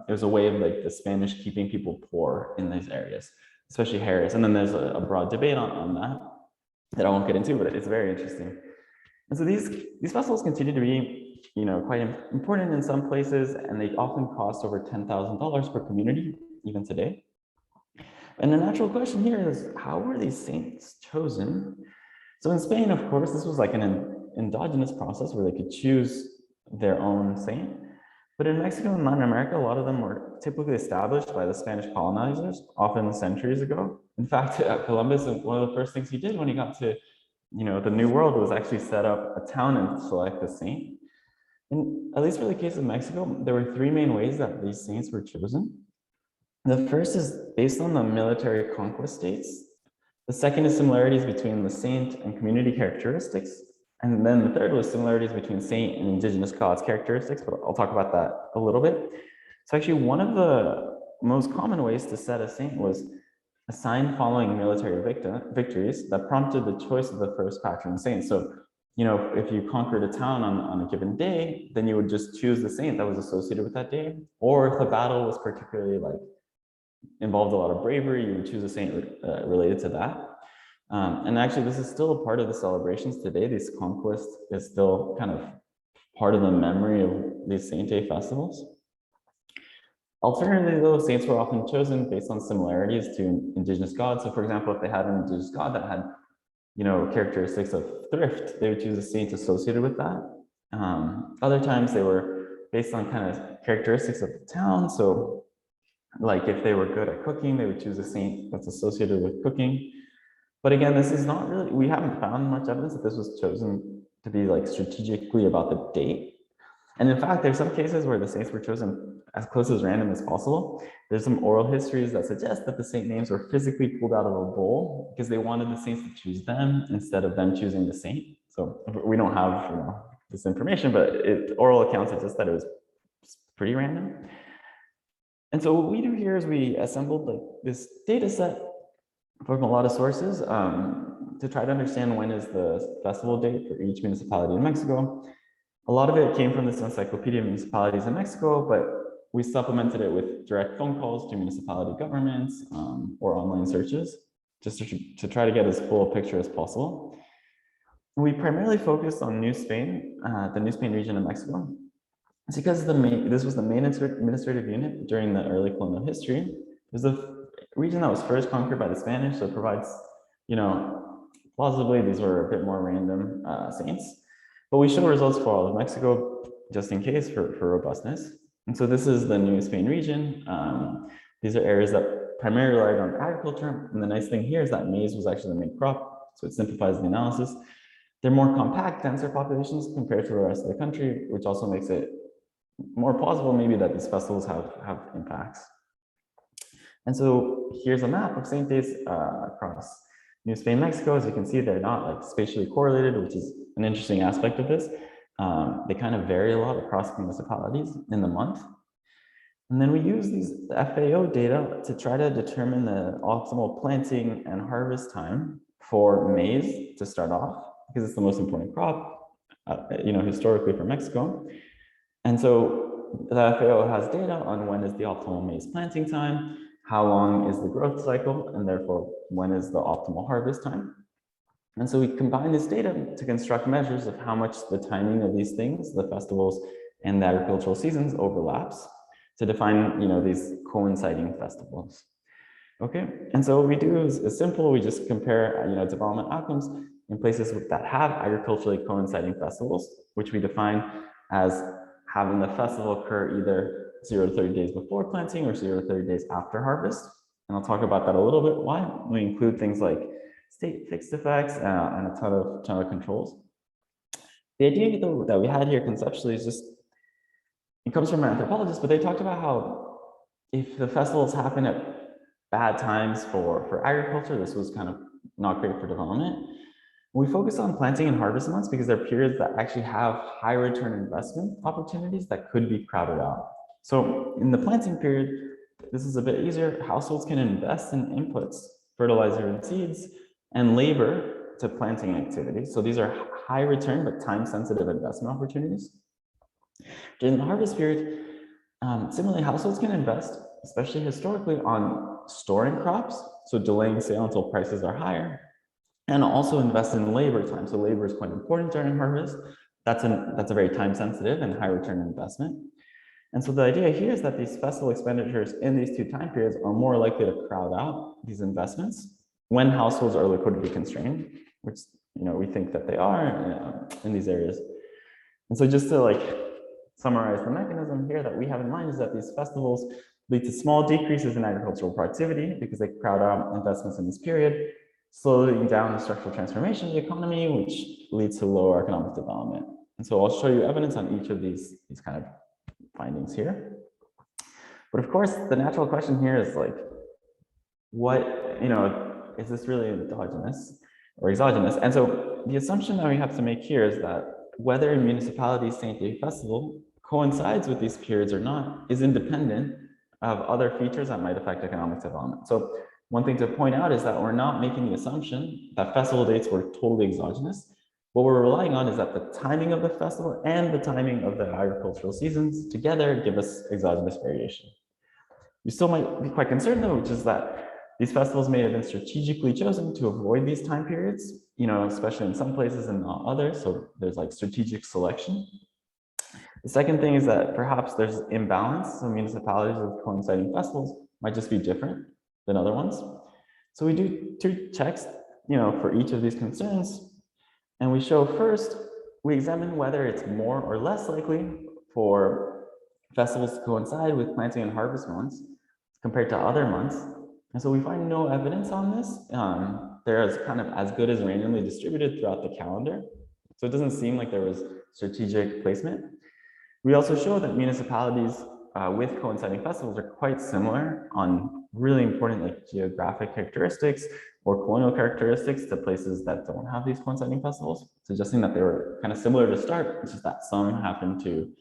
It was a way of like the Spanish keeping people poor in these areas, especially Harris. And then there's a broad debate on that I won't get into, but it's very interesting. And so these festivals continue to be, quite important in some places, and they often cost over $10,000 per community, even today. And the natural question here is, how were these saints chosen? So in Spain, of course, this was like an endogenous process where they could choose their own saint. But in Mexico and Latin America, a lot of them were typically established by the Spanish colonizers, often centuries ago. In fact, Columbus, one of the first things he did when he got to, the New World was actually set up a town and select a saint. And at least for the case of Mexico, there were 3 main ways that these saints were chosen. The first is based on the military conquest states. The second is similarities between the saint and community characteristics. And then the third was similarities between saint and indigenous cause characteristics, but I'll talk about that a little bit. So actually one of the most common ways to set a saint was assigned following military victories that prompted the choice of the first patron saint. So, you know, if you conquered a town on a given day, then you would just choose the saint that was associated with that day. Or if the battle was particularly like involved a lot of bravery, you would choose a saint related to that. And actually, this is still a part of the celebrations today. This conquest is still kind of part of the memory of these Saint Day festivals. Alternatively, though, saints were often chosen based on similarities to indigenous gods. So, for example, if they had an indigenous god that had, you know, characteristics of thrift, they would choose a saint associated with that. Other times, they were based on kind of characteristics of the town. So, like if they were good at cooking, they would choose a saint that's associated with cooking. But again, this is not really, we haven't found much evidence that this was chosen to be like strategically about the date. And in fact, there's some cases where the saints were chosen as close as random as possible. There's some oral histories that suggest that the saint names were physically pulled out of a bowl because they wanted the saints to choose them instead of them choosing the saint. So we don't have, you know, this information, but oral accounts suggest that it was pretty random. And so what we do here is we assembled like this data set from a lot of sources to try to understand when is the festival date for each municipality in Mexico. A lot of it came from this Encyclopedia of Municipalities in Mexico, but we supplemented it with direct phone calls to municipality governments or online searches, just to try to get as full a picture as possible. And we primarily focused on New Spain, the New Spain region of Mexico. It's because this was the main administrative unit during the early colonial history. It was the region that was first conquered by the Spanish, so it provides, you know, plausibly these were a bit more random saints. But we show results for all of Mexico, just in case, for robustness. And so this is the New Spain region. These are areas that primarily relied on agriculture. And the nice thing here is that maize was actually the main crop, so it simplifies the analysis. They're more compact, denser populations compared to the rest of the country, which also makes it more plausible maybe that these festivals have impacts. And so here's a map of Saint Days across New Spain, Mexico. As you can see, they're not like spatially correlated, which is an interesting aspect of this. They kind of vary a lot across municipalities in the month. And then we use these FAO data to try to determine the optimal planting and harvest time for maize to start off, because it's the most important crop, you know, historically for Mexico. And so the FAO has data on when is the optimal maize planting time, how long is the growth cycle, and therefore when is the optimal harvest time. And so we combine this data to construct measures of how much the timing of these things, the festivals and the agricultural seasons, overlaps to define, you know, these coinciding festivals. Okay, and so what we do is simple. We just compare, you know, development outcomes in places that have agriculturally coinciding festivals, which we define as having the festival occur either 0 to 30 days before planting or 0 to 30 days after harvest. And I'll talk about that a little bit. Why? We include things like state fixed effects and a ton of controls. The idea though that we had here conceptually is just, it comes from anthropologists, but they talked about how if the festivals happen at bad times for agriculture, this was kind of not great for development. We focus on planting and harvest months because they're periods that actually have high return investment opportunities that could be crowded out. So in the planting period, this is a bit easier. Households can invest in inputs, fertilizer and seeds, and labor to planting activities. So these are high return but time sensitive investment opportunities. During the harvest period, similarly, households can invest, especially historically, on storing crops, so delaying sale until prices are higher, and also invest in labor time. So labor is quite important during harvest. That's a very time sensitive and high return investment. And so the idea here is that these festival expenditures in these two time periods are more likely to crowd out these investments when households are liquidity constrained, which, you know, we think that they are in these areas. And so just to like summarize the mechanism here that we have in mind is that these festivals lead to small decreases in agricultural productivity because they crowd out investments in this period, slowing down the structural transformation of the economy, which leads to lower economic development. And so I'll show you evidence on each of these kind of findings here. But of course, the natural question here is like, what, you know, is this really endogenous or exogenous? And so the assumption that we have to make here is that whether a municipality's Saint Day festival coincides with these periods or not is independent of other features that might affect economic development. So one thing to point out is that we're not making the assumption that festival dates were totally exogenous. What we're relying on is that the timing of the festival and the timing of the agricultural seasons together give us exogenous variation. You still might be quite concerned though, which is that these festivals may have been strategically chosen to avoid these time periods, especially in some places and not others. So there's like strategic selection. The second thing is that perhaps there's imbalance. So municipalities with coinciding festivals might just be different than other ones. So we do 2 checks, for each of these concerns. And we show first, we examine whether it's more or less likely for festivals to coincide with planting and harvest months compared to other months. And so we find no evidence on this. They're kind of as good as randomly distributed throughout the calendar. So it doesn't seem like there was strategic placement. We also show that municipalities with coinciding festivals are quite similar on really important like geographic characteristics or colonial characteristics to places that don't have these coinciding festivals, suggesting that they were kind of similar to start, it's just that some happen to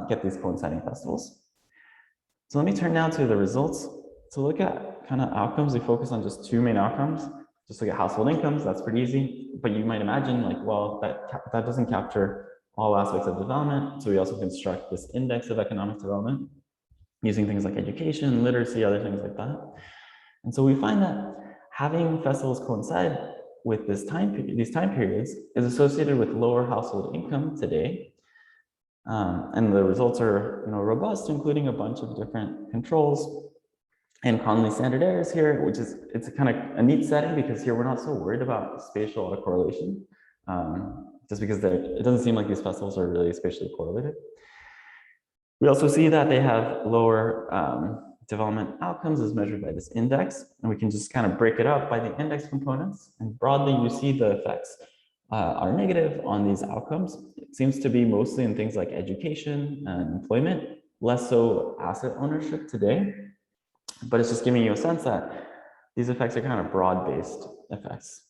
get these coinciding festivals. So let me turn now to the results. To look at kind of outcomes, we focus on just 2 main outcomes. Just look at household incomes, that's pretty easy. But you might imagine like, well, that doesn't capture all aspects of development. So we also construct this index of economic development using things like education, literacy, other things like that. And so we find that having festivals coincide with these time periods is associated with lower household income today. And the results are robust, including a bunch of different controls and Conley standard errors here, which is, it's a kind of a neat setting because here we're not so worried about spatial autocorrelation, just because it doesn't seem like these festivals are really spatially correlated. We also see that they have lower development outcomes as measured by this index, and we can just kind of break it up by the index components. And broadly, you see the effects are negative on these outcomes. It seems to be mostly in things like education and employment, less so asset ownership today. But it's just giving you a sense that these effects are kind of broad-based effects.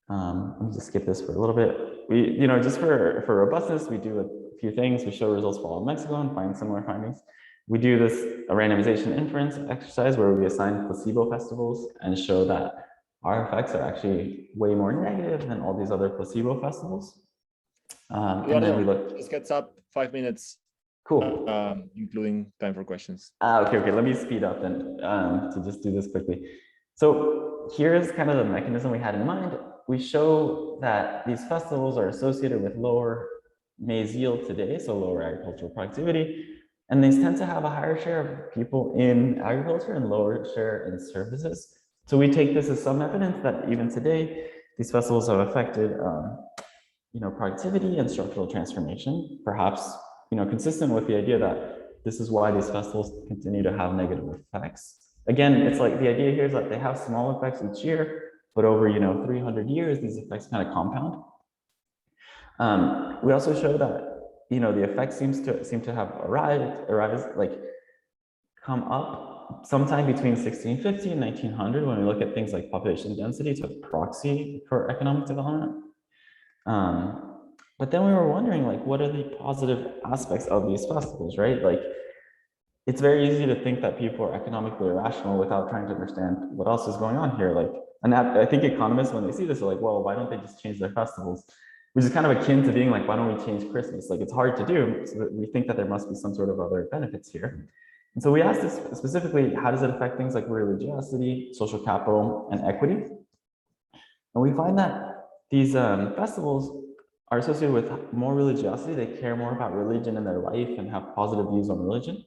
Let me just skip this for a little bit. We, just for robustness, we do a few things. We show results for all of Mexico and find similar findings. We do a randomization inference exercise where we assign placebo festivals and show that our effects are actually way more negative than all these other placebo festivals. And then we look. This gets up 5 minutes. Cool. Including time for questions. Okay. Let me speed up then to just do this quickly. So here's kind of the mechanism we had in mind. We show that these festivals are associated with lower maize yield today, so lower agricultural productivity, and they tend to have a higher share of people in agriculture and lower share in services. So we take this as some evidence that even today, these festivals have affected productivity and structural transformation, perhaps consistent with the idea that this is why these festivals continue to have negative effects. Again, it's like the idea here is that they have small effects each year, but over 300 years, these effects kind of compound. We also show that the effects seem to have come up sometime between 1650 and 1900 when we look at things like population density to proxy for economic development. But then we were wondering, what are the positive aspects of these festivals, right? It's very easy to think that people are economically irrational without trying to understand what else is going on here. And I think economists, when they see this, are like, well, why don't they just change their festivals? Which is kind of akin to being like, why don't we change Christmas? It's hard to do. So we think that there must be some sort of other benefits here. And so we asked this specifically, how does it affect things like religiosity, social capital, and equity? And we find that these festivals are associated with more religiosity. They care more about religion in their life and have positive views on religion.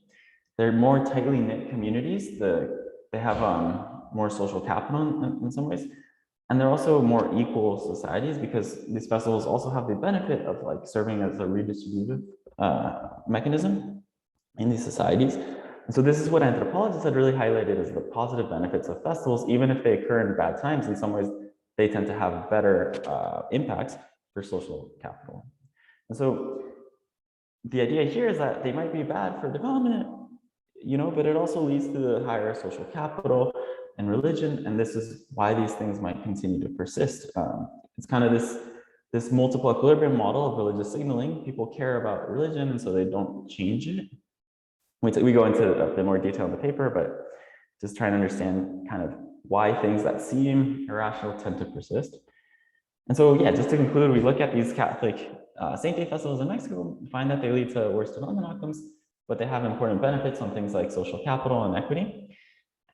They're more tightly knit communities. They have more social capital in some ways. And they're also more equal societies because these festivals also have the benefit of serving as a redistributive mechanism in these societies. And so this is what anthropologists had really highlighted as the positive benefits of festivals. Even if they occur in bad times, in some ways, they tend to have better impacts for social capital. And so the idea here is that they might be bad for development, but it also leads to the higher social capital and religion, and this is why these things might continue to persist. It's kind of this multiple equilibrium model of religious signaling. People care about religion, and so they don't change it. We go into a bit more detail in the paper, but just trying to understand kind of why things that seem irrational tend to persist. And so, yeah, just to conclude, we look at these Catholic Saint Day festivals in Mexico, find that they lead to worse development outcomes, but they have important benefits on things like social capital and equity.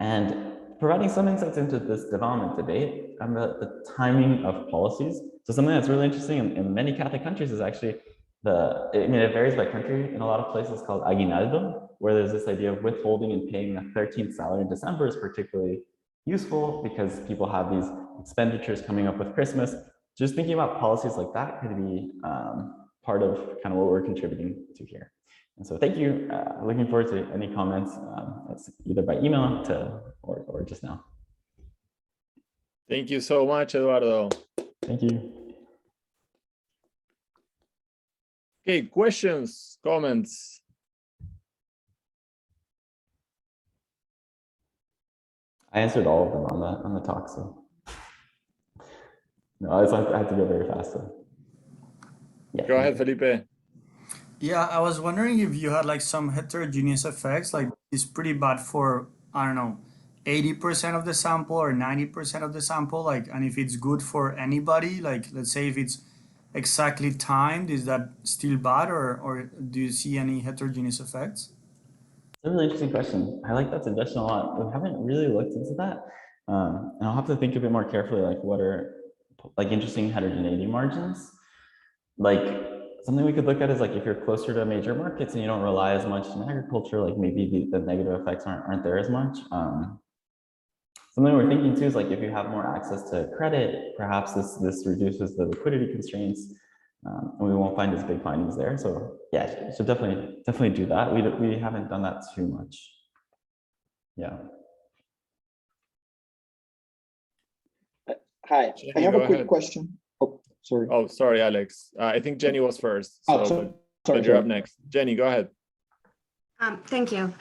And providing some insights into this development debate about the timing of policies. So something that's really interesting in many Catholic countries is actually it varies by country. In a lot of places called aguinaldo, where there's this idea of withholding and paying a 13th salary in December is particularly useful because people have these expenditures coming up with Christmas. Just thinking about policies like that could be part of kind of what we're contributing to here. And so thank you. Looking forward to any comments, either by email or just now. Thank you so much, Eduardo. Thank you. Okay, questions, comments? I answered all of them on the talk, so. No, I had to go very fast. So. Yeah. Go ahead, Felipe. Yeah, I was wondering if you had like some heterogeneous effects, like it's pretty bad for, I don't know, 80% of the sample or 90% of the sample, like, and if it's good for anybody, like, let's say if it's exactly timed, is that still bad, or do you see any heterogeneous effects? It's a really interesting question. I like that suggestion a lot. We haven't really looked into that. And I'll have to think a bit more carefully, like what are like interesting heterogeneity margins. Like something we could look at is like if you're closer to major markets and you don't rely as much on agriculture, like maybe the negative effects aren't there as much. Something we're thinking too is like if you have more access to credit, perhaps this reduces the liquidity constraints, and we won't find as big findings there. So yeah, so definitely do that. We haven't done that too much. Yeah. Hi, Jenny, I have go a quick ahead. question. Oh, sorry. Oh, sorry, Alex. I think Jenny was first. So, sorry, but you're up next. Jenny, go ahead. Thank you.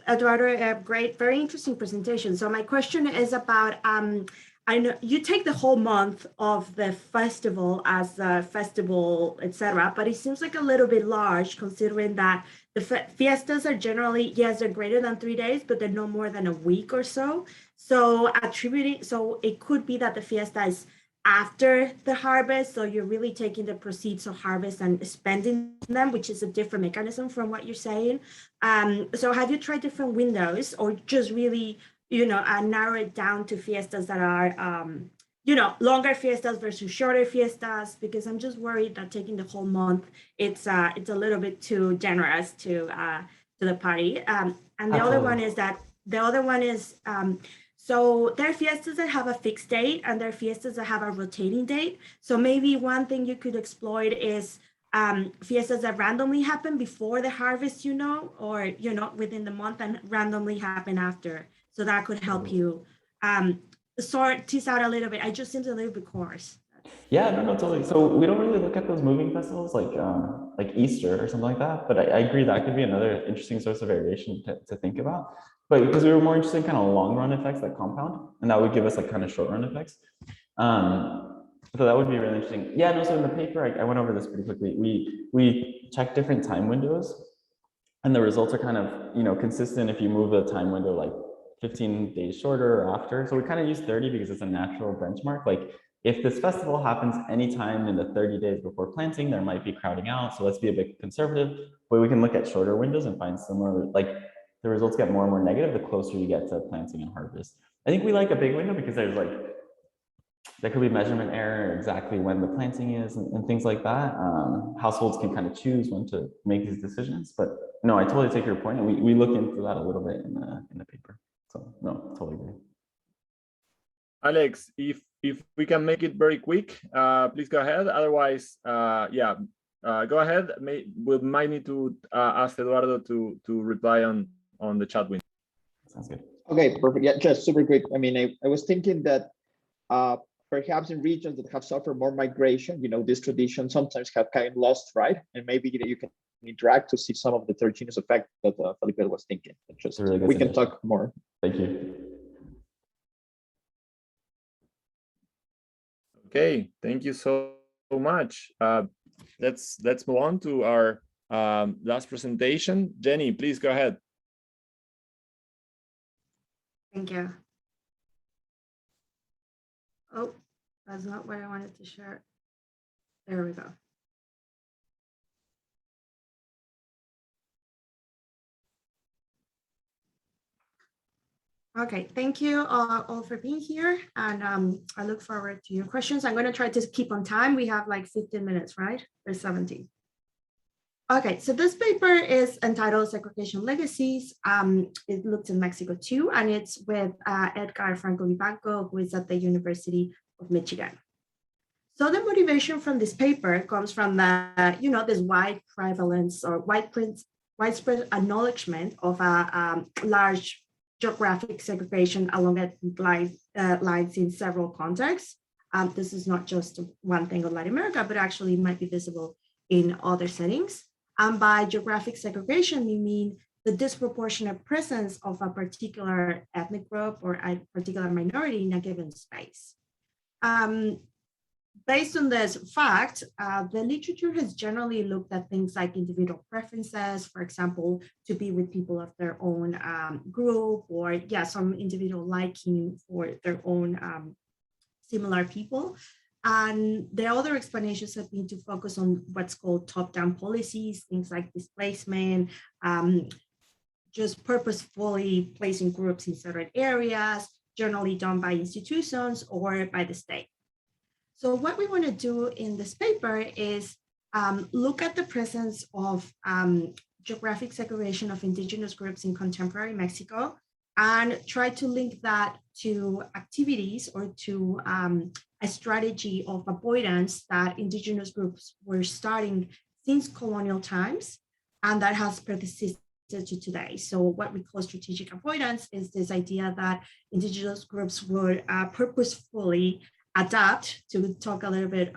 Eduardo, great, very interesting presentation. So my question is about, I know you take the whole month of the festival as a festival, etc., but it seems like a little bit large considering that the fiestas are generally, yes, they're greater than 3 days, but they're no more than a week or so. So it could be that the fiesta is after the harvest, so you're really taking the proceeds of harvest and spending them, which is a different mechanism from what you're saying. So have you tried different windows, or just really, narrow it down to fiestas that are, longer fiestas versus shorter fiestas? Because I'm just worried that taking the whole month, it's a little bit too generous to the party. And the other one is so there are fiestas that have a fixed date and there are fiestas that have a rotating date. So maybe one thing you could exploit is fiestas that randomly happen before the harvest, or, within the month and randomly happen after. So that could help you tease out a little bit. I just seems a little bit coarse. Yeah, no, totally. So we don't really look at those moving festivals like Easter or something like that. But I agree that could be another interesting source of variation to think about. But because we were more interested in kind of long run effects that compound, and that would give us like kind of short run effects. So that would be really interesting. Yeah, no, so in the paper, I went over this pretty quickly. We checked different time windows, and the results are kind of, consistent if you move the time window like 15 days shorter or after. So we kind of use 30 because it's a natural benchmark. Like if this festival happens anytime in the 30 days before planting, there might be crowding out. So let's be a bit conservative, but we can look at shorter windows and find similar, like the results get more and more negative the closer you get to planting and harvest. I think we like a big window because there could be measurement error exactly when the planting is and things like that. Households can kind of choose when to make these decisions, but no, I totally take your point, and we look into that a little bit in the paper. So no, totally agree. Alex, if we can make it very quick, please go ahead. Otherwise, go ahead. We might need to ask Eduardo to reply on the chat window. Sounds good. Okay, perfect. Yeah, just super quick. I mean, I was thinking that perhaps in regions that have suffered more migration, these traditions sometimes have kind of lost, right? And maybe you can interact to see some of the heterogeneous effect that Felipe was thinking. Just really we can talk more. Thank you. Okay, thank you so much. Let's move on to our last presentation. Jenny, please go ahead. Thank you. Oh, that's not what I wanted to share. There we go. Okay, thank you all for being here, and I look forward to your questions. I'm going to try to keep on time. We have like 15 minutes, right? There's 17. Okay, so this paper is entitled Segregation Legacies. It looks in Mexico too, and it's with Edgar Franco Vivanco, who is at the University of Michigan. So the motivation from this paper comes from the, this wide prevalence or widespread acknowledgement of a large geographic segregation along ethnic lines in several contexts. This is not just one thing in Latin America, but actually might be visible in other settings. And by geographic segregation, we mean the disproportionate presence of a particular ethnic group or a particular minority in a given space. Based on this fact, the literature has generally looked at things like individual preferences, for example, to be with people of their own group, or some individual liking for their own similar people. And the other explanations have been to focus on what's called top-down policies, things like displacement, just purposefully placing groups in certain areas, generally done by institutions or by the state. So what we want to do in this paper is look at the presence of geographic segregation of indigenous groups in contemporary Mexico and try to link that to activities or to a strategy of avoidance that indigenous groups were starting since colonial times, and that has persisted to today. So what we call strategic avoidance is this idea that indigenous groups would purposefully adapt, to talk a little bit,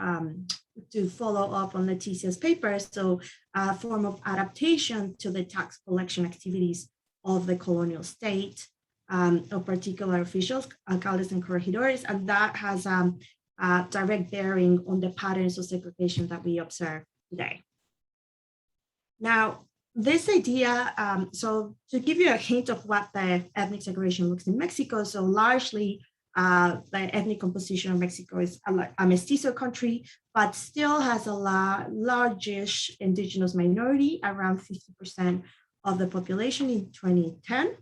to follow up on Leticia's paper, so a form of adaptation to the tax collection activities of the colonial state, of particular officials, alcaldes and corregidores, and that has a direct bearing on the patterns of segregation that we observe today. Now, this idea, so to give you a hint of what the ethnic segregation looks in Mexico, so largely the ethnic composition of Mexico is a mestizo country, but still has a largish indigenous minority, around 50% of the population in 2010,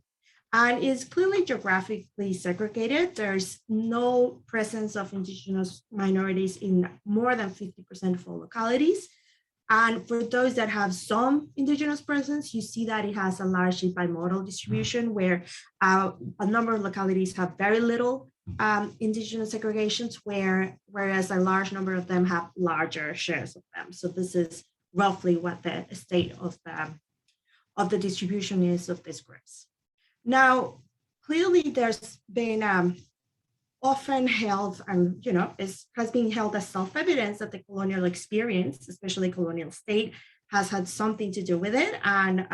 and is clearly geographically segregated. There's no presence of indigenous minorities in more than 50% of all localities. And for those that have some indigenous presence, you see that it has a largely bimodal distribution where a number of localities have very little indigenous segregations, whereas a large number of them have larger shares of them. So this is roughly what the state of the distribution is of these groups. Now, clearly there's been often held, and has been held as self-evidence that the colonial experience, especially colonial state, has had something to do with it, and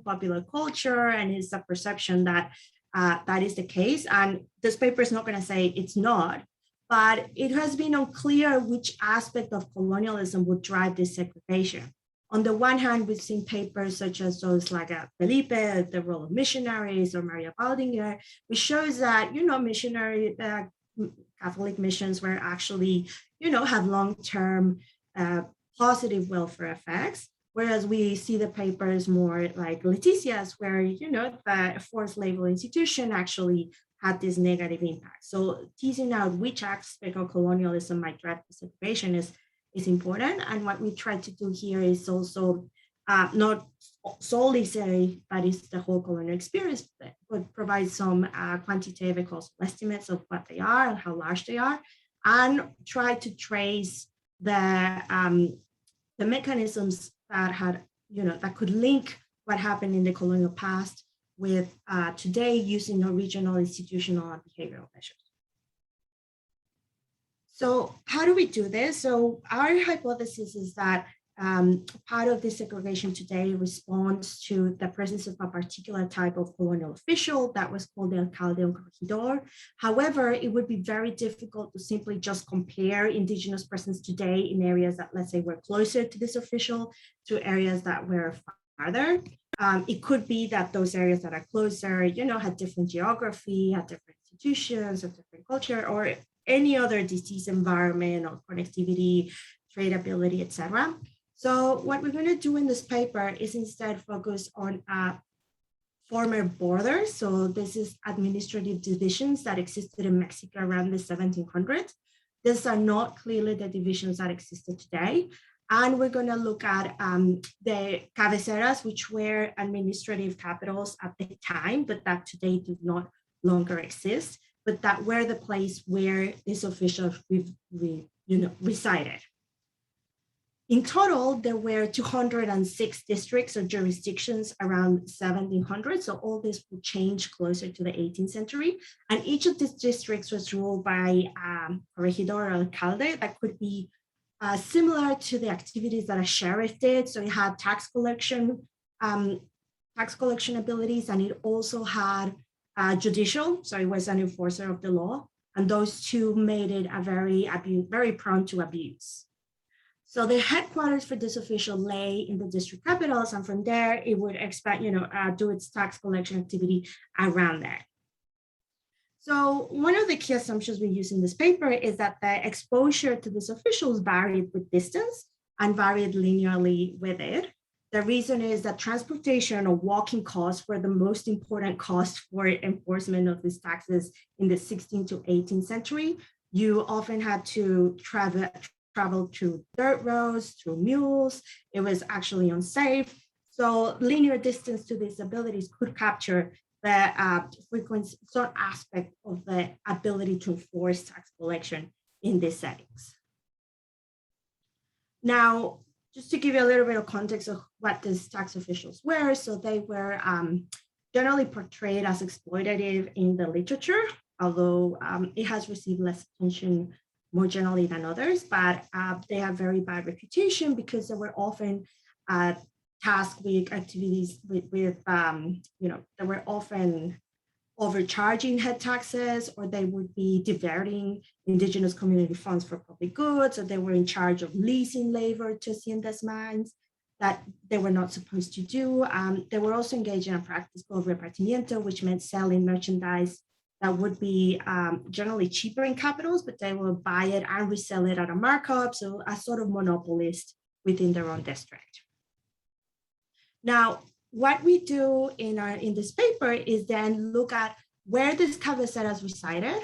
popular culture, and it's a perception that that is the case. And this paper is not going to say it's not, but it has been unclear which aspect of colonialism would drive this segregation. On the one hand, we've seen papers such as those like Felipe, the role of missionaries, or Maria Baldinger, which shows that, missionary Catholic missions were actually, have long-term positive welfare effects. Whereas we see the papers more like Leticia's, where, the forced labor institution actually had this negative impact. So teasing out which aspect of colonialism might drive the segregation is important. And what we try to do here is also not solely say that is the whole colonial experience, but provide some quantitative and cost estimates of what they are and how large they are, and try to trace the mechanisms that had, that could link what happened in the colonial past with today, using regional, institutional, and behavioral measures. So how do we do this? So our hypothesis is that part of this segregation today responds to the presence of a particular type of colonial official that was called the alcalde or corregidor. However, it would be very difficult to simply just compare indigenous presence today in areas that, let's say, were closer to this official to areas that were farther. It could be that those areas that are closer, had different geography, had different institutions, a different culture, or any other disease environment or connectivity, tradability, etc. So what we're going to do in this paper is instead focus on former borders. So this is administrative divisions that existed in Mexico around the 1700s. These are not clearly the divisions that existed today. And we're going to look at the cabeceras, which were administrative capitals at the time, but that today do not longer exist, but that were the place where these officials resided. In total, there were 206 districts or jurisdictions around 1700. So all this will change closer to the 18th century. And each of these districts was ruled by a corregidor or alcalde that could be similar to the activities that a sheriff did. So it had tax collection abilities, and it also had judicial. So it was an enforcer of the law. And those two made it a very prone to abuse. So the headquarters for this official lay in the district capitals, and from there it would expect, do its tax collection activity around there. So one of the key assumptions we use in this paper is that the exposure to these officials varied with distance and varied linearly with it. The reason is that transportation or walking costs were the most important cost for enforcement of these taxes in the 16th to 18th century. You often had to travel through dirt roads, through mules. It was actually unsafe. So linear distance to these abilities could capture the frequency, some aspect of the ability to enforce tax collection in these settings. Now, just to give you a little bit of context of what these tax officials were, so they were generally portrayed as exploitative in the literature, although it has received less attention more generally than others, but they have very bad reputation because they were often tasked with activities they were often overcharging head taxes, or they would be diverting indigenous community funds for public goods, or they were in charge of leasing labor to haciendas mines that they were not supposed to do. They were also engaged in a practice called repartimiento, which meant selling merchandise that would be generally cheaper in capitals, but they will buy it and resell it at a markup, so a sort of monopolist within their own district. Now, what we do in this paper is then look at where these cabeceras resided.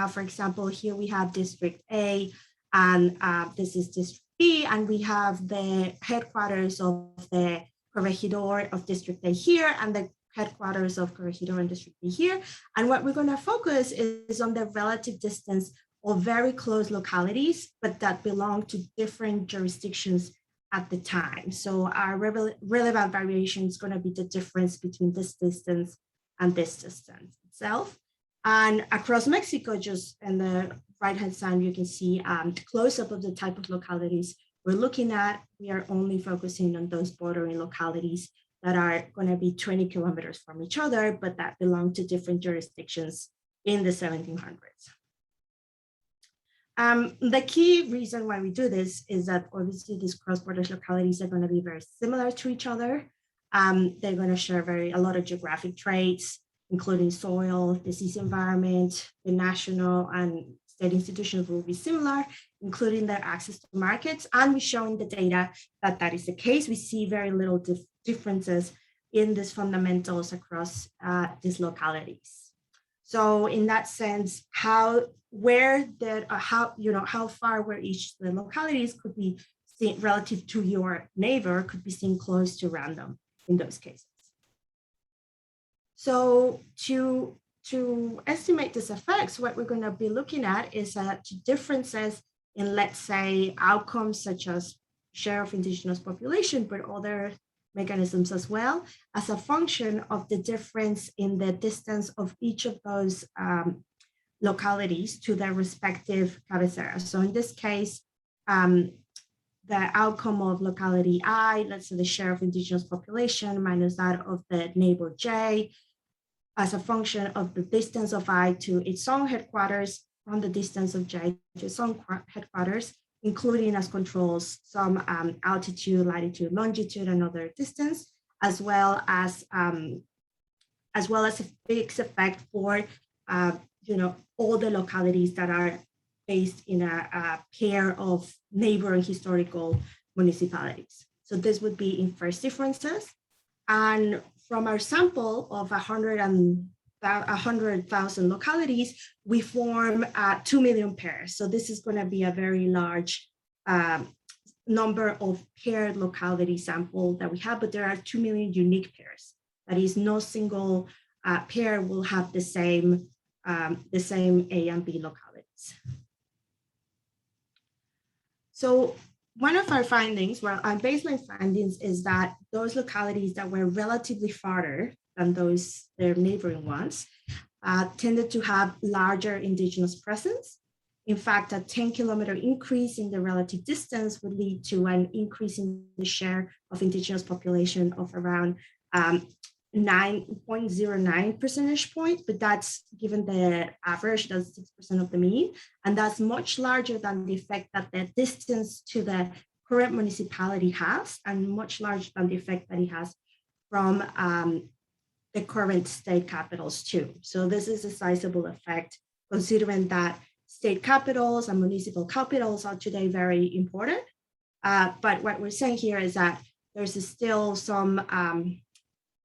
For example, here we have District A, and this is District B, and we have the headquarters of the corregidor of District A here, and the headquarters of corregidor in District B here. And what we're going to focus is on the relative distance of very close localities, but that belong to different jurisdictions at the time. So our relevant variation is going to be the difference between this distance and this distance itself. And across Mexico, just in the right-hand side, you can see close-up of the type of localities we're looking at. We are only focusing on those bordering localities that are going to be 20 kilometers from each other, but that belong to different jurisdictions in the 1700s. The key reason why we do this is that obviously these cross-border localities are going to be very similar to each other. They're going to share a lot of geographic traits, including soil, disease environment, the national and state institutions will be similar, including their access to markets. And we show in the data that that is the case. We see very little differences in these fundamentals across these localities. So in that sense, how far where each of the localities could be seen relative to your neighbor could be seen close to random in those cases. So to estimate these effects, what we're going to be looking at is differences in, let's say, outcomes such as share of indigenous population, but other mechanisms as well, as a function of the difference in the distance of each of those localities to their respective cabeceras. So in this case, the outcome of locality I, let's say the share of indigenous population minus that of the neighbor J, as a function of the distance of I to its own headquarters from the distance of J to its own headquarters, including as controls some altitude, latitude, longitude, and other distance, as well as a fixed effect for all the localities that are based in a pair of neighboring historical municipalities. So this would be inverse differences. And from our sample of 100,000 localities, we form 2 million pairs. So this is going to be a very large number of paired locality sample that we have, but there are 2 million unique pairs. That is, no single pair will have the same A and B localities. So one of our findings, well, our baseline findings, is that those localities that were relatively farther than their neighboring ones tended to have larger indigenous presence. In fact, a 10-kilometer increase in the relative distance would lead to an increase in the share of indigenous population of around 9.09 percentage points, but that's given the average, that's 6% of the mean. And that's much larger than the effect that the distance to the current municipality has, and much larger than the effect that it has from the current state capitals too. So this is a sizable effect, considering that state capitals and municipal capitals are today very important. But what we're saying here is that there's still some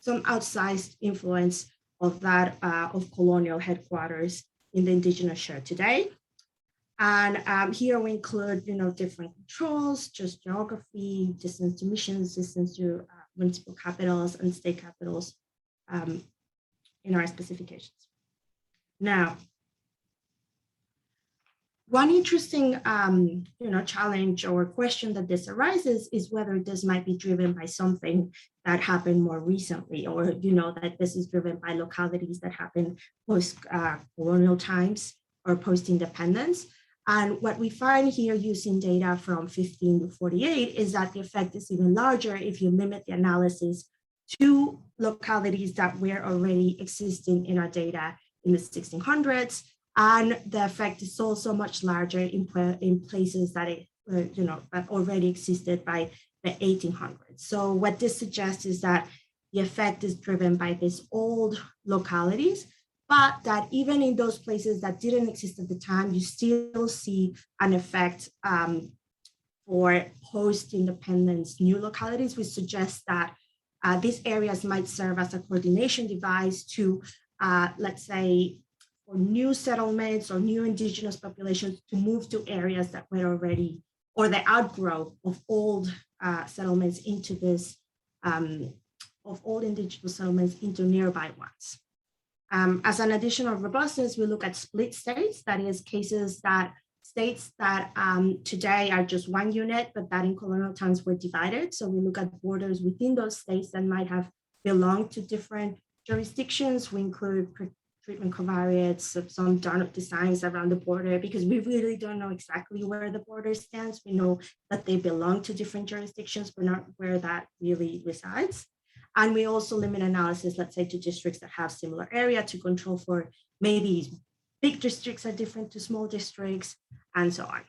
outsized influence of that of colonial headquarters in the indigenous share today. And here we include, different controls, just geography, distance to missions, distance to municipal capitals and state capitals in our specifications. Now, one interesting, challenge or question that this arises is whether this might be driven by something that happened more recently, or that this is driven by localities that happened post-colonial times or post-independence. And what we find here using data from 15 to 48 is that the effect is even larger if you limit the analysis to localities that were already existing in our data in the 1600s. And the effect is also much larger in places that that already existed by the 1800s. So what this suggests is that the effect is driven by these old localities, but that even in those places that didn't exist at the time, you still see an effect for post-independence new localities, which suggests that these areas might serve as a coordination device to, let's say, for new settlements or new indigenous populations to move to areas that were already, or the outgrowth of old settlements into this, of old indigenous settlements into nearby ones. As an additional robustness, we look at split states, that is states that today are just one unit, but that in colonial times were divided. So we look at borders within those states that might have belonged to different jurisdictions. We include treatment covariates of some donut designs around the border, because we really don't know exactly where the border stands. We know that they belong to different jurisdictions, but not where that really resides. And we also limit analysis, let's say, to districts that have similar area to control for maybe big districts are different to small districts, and so on.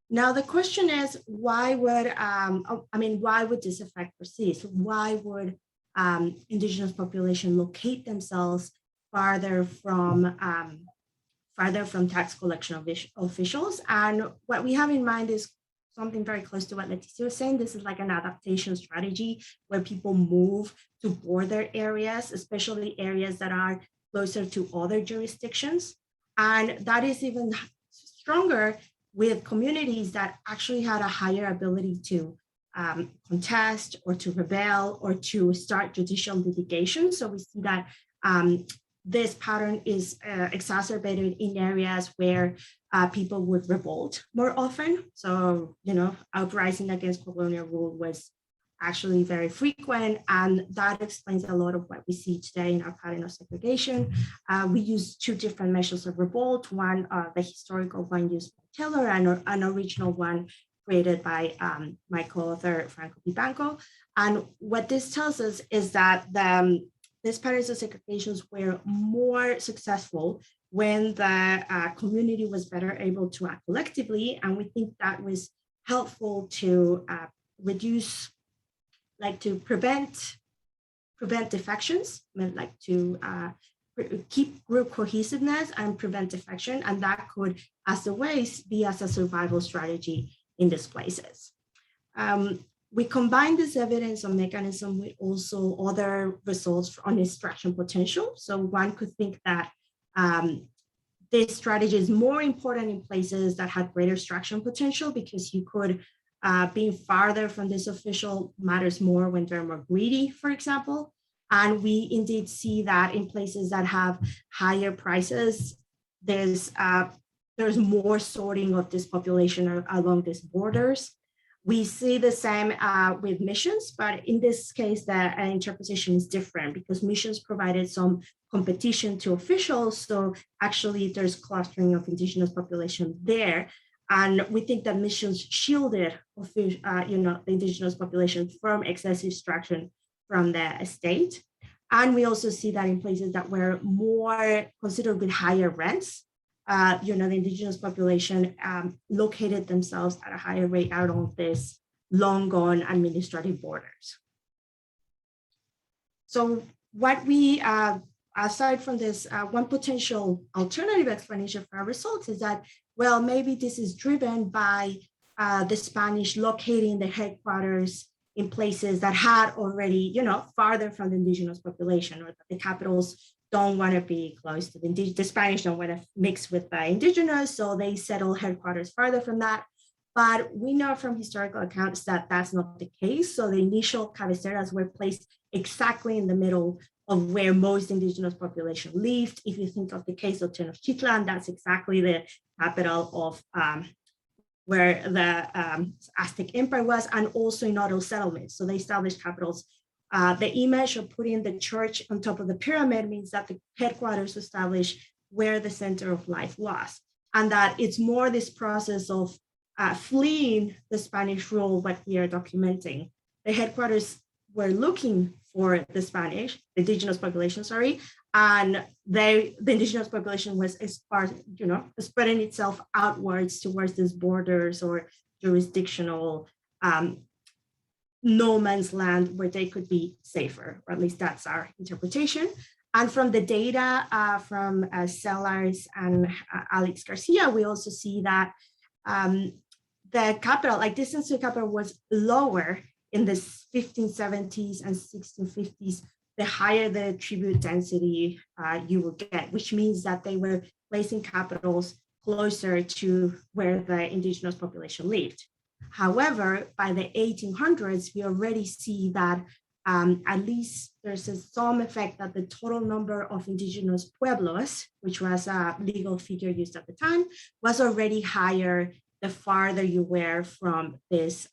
Now, the question is, why would, why would this effect persist? Why would indigenous population locate themselves farther from tax collection officials? And what we have in mind is something very close to what LACEA was saying. This is like an adaptation strategy where people move to border areas, especially areas that are closer to other jurisdictions. And that is even stronger with communities that actually had a higher ability to contest or to rebel or to start judicial litigation. So we see that this pattern is exacerbated in areas where people would revolt more often. So, uprising against colonial rule was actually very frequent, and that explains a lot of what we see today in our pattern of segregation. We use two different measures of revolt, one, the historical one used by Taylor, and an original one created by my co-author, Franco Vivanco. And what this tells us is that these patterns of segregations were more successful when the community was better able to act collectively. And we think that was helpful to reduce like to prevent defections, like to keep group cohesiveness and prevent defection, and that could, as a ways, be as a survival strategy in these places. We combine this evidence on mechanism with also other results on extraction potential. So one could think that this strategy is more important in places that have greater extraction potential, because you could, being farther from this official matters more when they're more greedy, for example. And we indeed see that in places that have higher prices, there's more sorting of this population along these borders. We see the same with missions, but in this case, the interpretation is different, because missions provided some competition to officials. So actually there's clustering of indigenous population there. And we think that missions shielded the indigenous population from excessive extraction from the state. And we also see that in places that were more considered with higher rents, the indigenous population located themselves at a higher rate out of this long gone administrative borders. So what we, aside from this, one potential alternative explanation for our results is that, well, maybe this is driven by the Spanish locating the headquarters in places that had already, farther from the indigenous population, or the capitals don't want to be close to the Spanish don't want to mix with the indigenous, so they settle headquarters farther from that. But we know from historical accounts that that's not the case. So the initial cabeceras were placed exactly in the middle of where most indigenous population lived. If you think of the case of Tenochtitlan, that's exactly the capital of where the Aztec Empire was, and also in other settlements. So they established capitals. The image of putting the church on top of the pyramid means that the headquarters established where the center of life was, and that it's more this process of fleeing the Spanish rule what we are documenting. The headquarters were looking for the indigenous population, and the indigenous population was spreading itself outwards towards these borders or jurisdictional no man's land where they could be safer, or at least that's our interpretation. And from the data from Sellars and Alex Garcia, we also see that the capital, like distance to the capital, was lower in the 1570s and 1650s, the higher the tribute density you will get, which means that they were placing capitals closer to where the indigenous population lived. However, by the 1800s, we already see that at least there's some effect that the total number of indigenous pueblos, which was a legal figure used at the time, was already higher the farther you were from this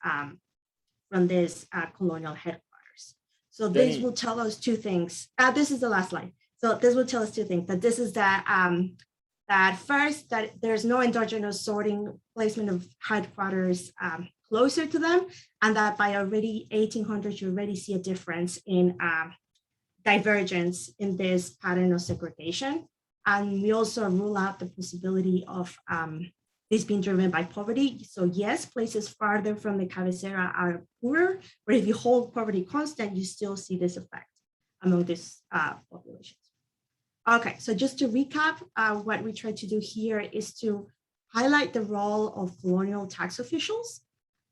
colonial headquarters. So this will tell us two things. This is the last slide. So this will tell us two things: that this is that first, that there's no endogenous sorting placement of headquarters closer to them, and that by already 1800s, you already see a difference in divergence in this pattern of segregation. And we also rule out the possibility of this being driven by poverty. So yes, places farther from the cabecera are poorer, but if you hold poverty constant, you still see this effect among these populations. Okay, so just to recap, what we try to do here is to highlight the role of colonial tax officials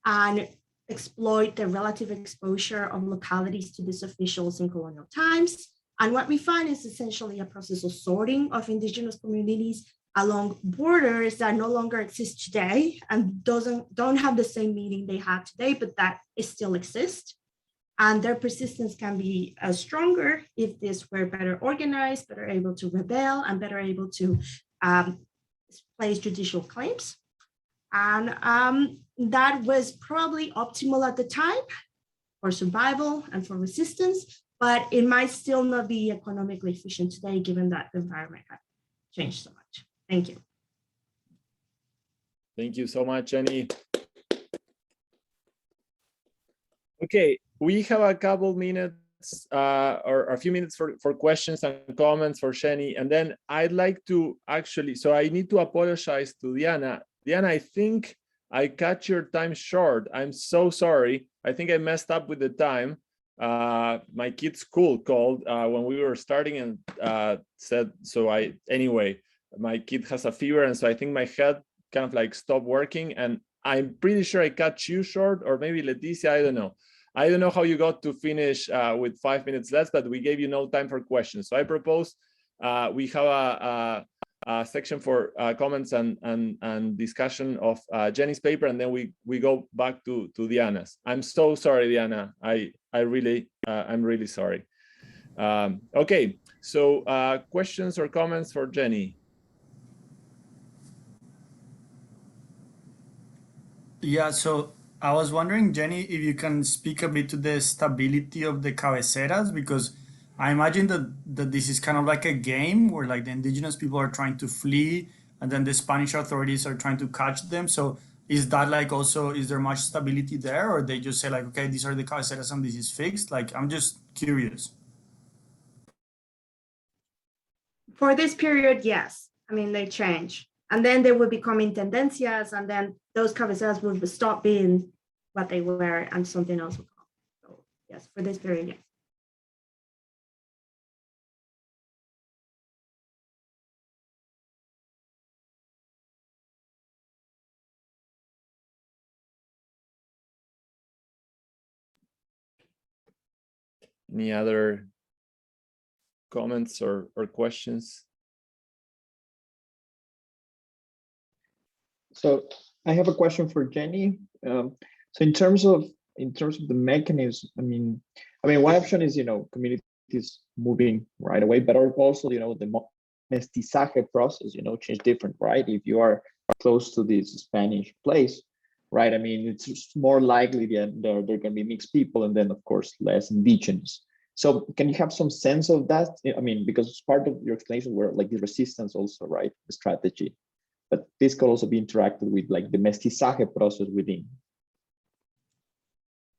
and exploit the relative exposure of localities to these officials in colonial times. And what we find is essentially a process of sorting of indigenous communities along borders that no longer exist today and don't have the same meaning they had today, but that still exist. And their persistence can be stronger if this were better organized, better able to rebel, and better able to place judicial claims. And that was probably optimal at the time for survival and for resistance, but it might still not be economically efficient today, given that the environment has changed so much. Thank you. Thank you so much, Jenny. Okay, we have a couple minutes or a few minutes for questions and comments for Jenny. And then I'd like to actually, so I need to apologize to Diana. Diana, I think I cut your time short. I'm so sorry. I think I messed up with the time. My kid's school called when we were starting and said, anyway, my kid has a fever. And so I think my head kind of like stopped working. And I'm pretty sure I cut you short, or maybe LACEA, I don't know. I don't know how you got to finish with 5 minutes less, but we gave you no time for questions. So I propose we have a section for comments and discussion of Jenny's paper, and then we go back to Diana's. I'm so sorry, Diana. I'm really sorry. Okay, so questions or comments for Jenny? Yeah, so I was wondering, Jenny, if you can speak a bit to the stability of the cabeceras, because I imagine that this is kind of like a game where like the indigenous people are trying to flee and then the Spanish authorities are trying to catch them. So is that like also, is there much stability there, or they just say like, okay, these are the cabeceras and this is fixed? Like, I'm just curious. For this period, yes. I mean, they change. And then they will become intendencias, and then those cabeceras will stop being what they were and something else will come. So yes, for this period, yes. Any other comments or questions? So I have a question for Jenny. So in terms of the mechanism, I mean, one option is, communities moving right away, but also, the mestizaje process, change different, right? If you are close to this Spanish place, right? I mean, it's more likely that there can be mixed people, and then of course less indigenous. So can you have some sense of that? I mean, because it's part of your explanation where like the resistance also, right? The strategy. But this could also be interacted with like the mestizaje process within.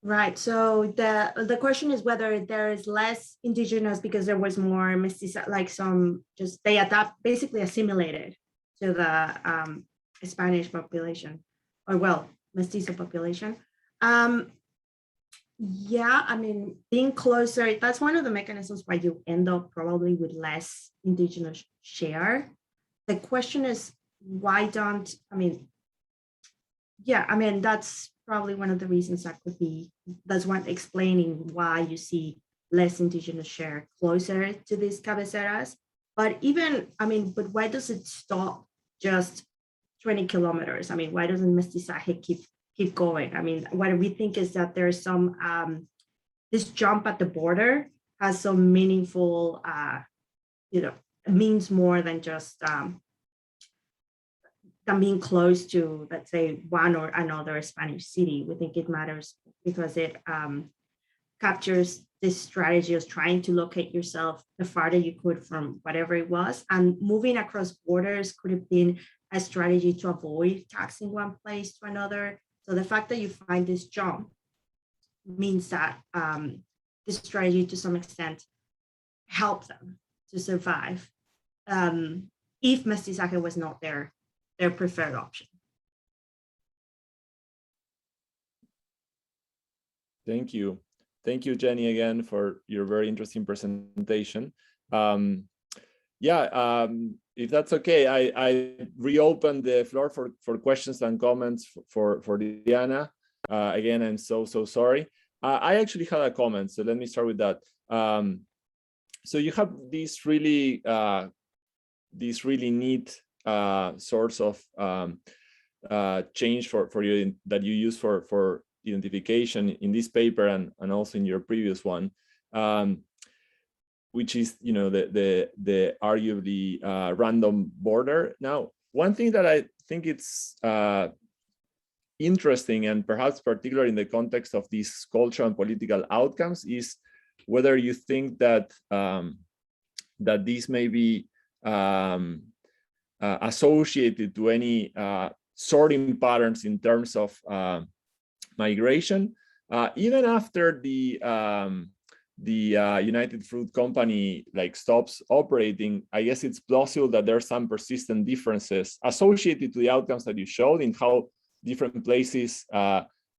Right. So the question is whether there is less indigenous because there was more mestiza, like some just they adapt basically assimilated to the Spanish population, or well, mestizo population. Yeah, I mean, being closer, that's one of the mechanisms why you end up probably with less indigenous share. The question is, why don't, that's probably one of the reasons that's one explaining why you see less indigenous share closer to these cabeceras. But but why does it stop just 20 kilometers? Why doesn't mestizaje keep going? What we think is that there's some, this jump at the border has some meaningful, means more than just, than being close to, let's say, one or another Spanish city. We think it matters because it captures this strategy of trying to locate yourself the farther you could from whatever it was. And moving across borders could have been a strategy to avoid taxing one place to another. So the fact that you find this jump means that this strategy to some extent helped them to survive if mestizaje was not their preferred option. Thank you. Thank you, Jenny, again, for your very interesting presentation. If that's okay, I reopen the floor for questions and comments for Diana. Again, I'm so sorry. I actually had a comment, so let me start with that. So you have these really neat source of change for you that you use for identification in this paper and also in your previous one, which is the arguably random border. Now, one thing that I think it's interesting, and perhaps particularly in the context of these cultural and political outcomes, is whether you think that that these may be associated to any sorting patterns in terms of migration, even after the United Fruit Company stops operating. I guess it's plausible that there are some persistent differences associated to the outcomes that you showed in how different places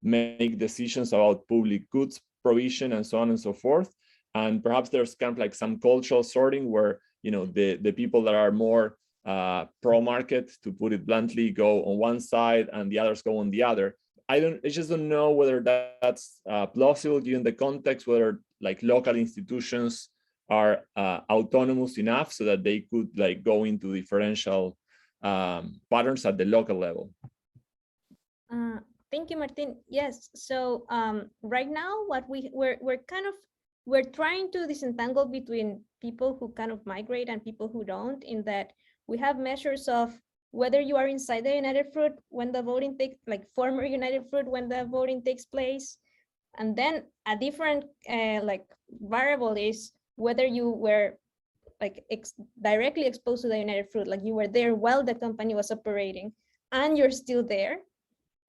make decisions about public goods provision and so on and so forth. And perhaps there's kind of like some cultural sorting where, you know, the people that are more pro-market, to put it bluntly, go on one side and the others go on the other. I just don't know whether that's plausible given the context, whether like local institutions are autonomous enough so that they could like go into differential patterns at the local level. Thank you, Martin. Yes. So right now, what we're trying to disentangle between people who kind of migrate and people who don't, in that we have measures of whether you are inside the United Fruit when the voting takes, like former United Fruit when the voting takes place. And then a different like variable is whether you were like directly exposed to the United Fruit, like you were there while the company was operating and you're still there.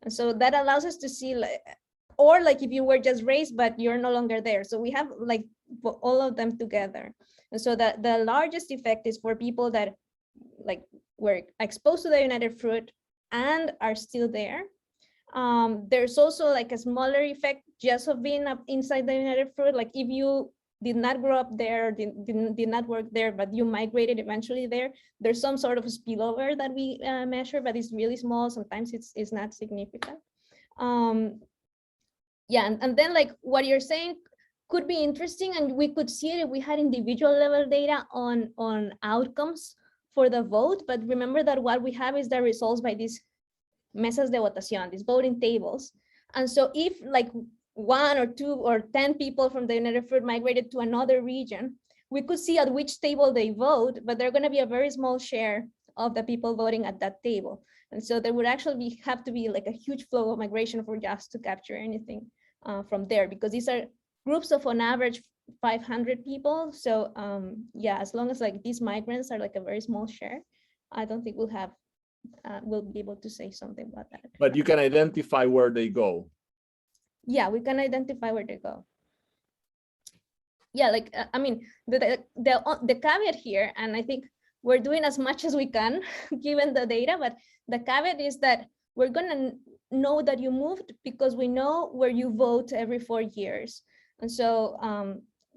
And so that allows us to see, like, or like if you were just raised, but you're no longer there. So we have like all of them together. And so that the largest effect is for people that like were exposed to the United Fruit and are still there. There's also like a smaller effect just of being up inside the United Fruit. Like if you did not grow up there, did not work there, but you migrated eventually there, there's some sort of spillover that we measure, but it's really small. Sometimes it's not significant. Yeah, and then like what you're saying could be interesting, and we could see it if we had individual level data on outcomes for the vote. But remember that what we have is the results by these mesas de votación, these voting tables. And so if like 1 or 2 or 10 people from the United Fruit migrated to another region, we could see at which table they vote, but they're going to be a very small share of the people voting at that table. And so there would actually have to be like a huge flow of migration for just to capture anything from there, because these are groups of on average 500 people. So yeah, as long as like these migrants are like a very small share, I don't think we'll have we'll be able to say something about that. But you can identify where they go. Yeah, we can identify where they go. Yeah, like I mean, the caveat here, and I think we're doing as much as we can given the data, but the caveat is that we're gonna know that you moved because we know where you vote every 4 years. And so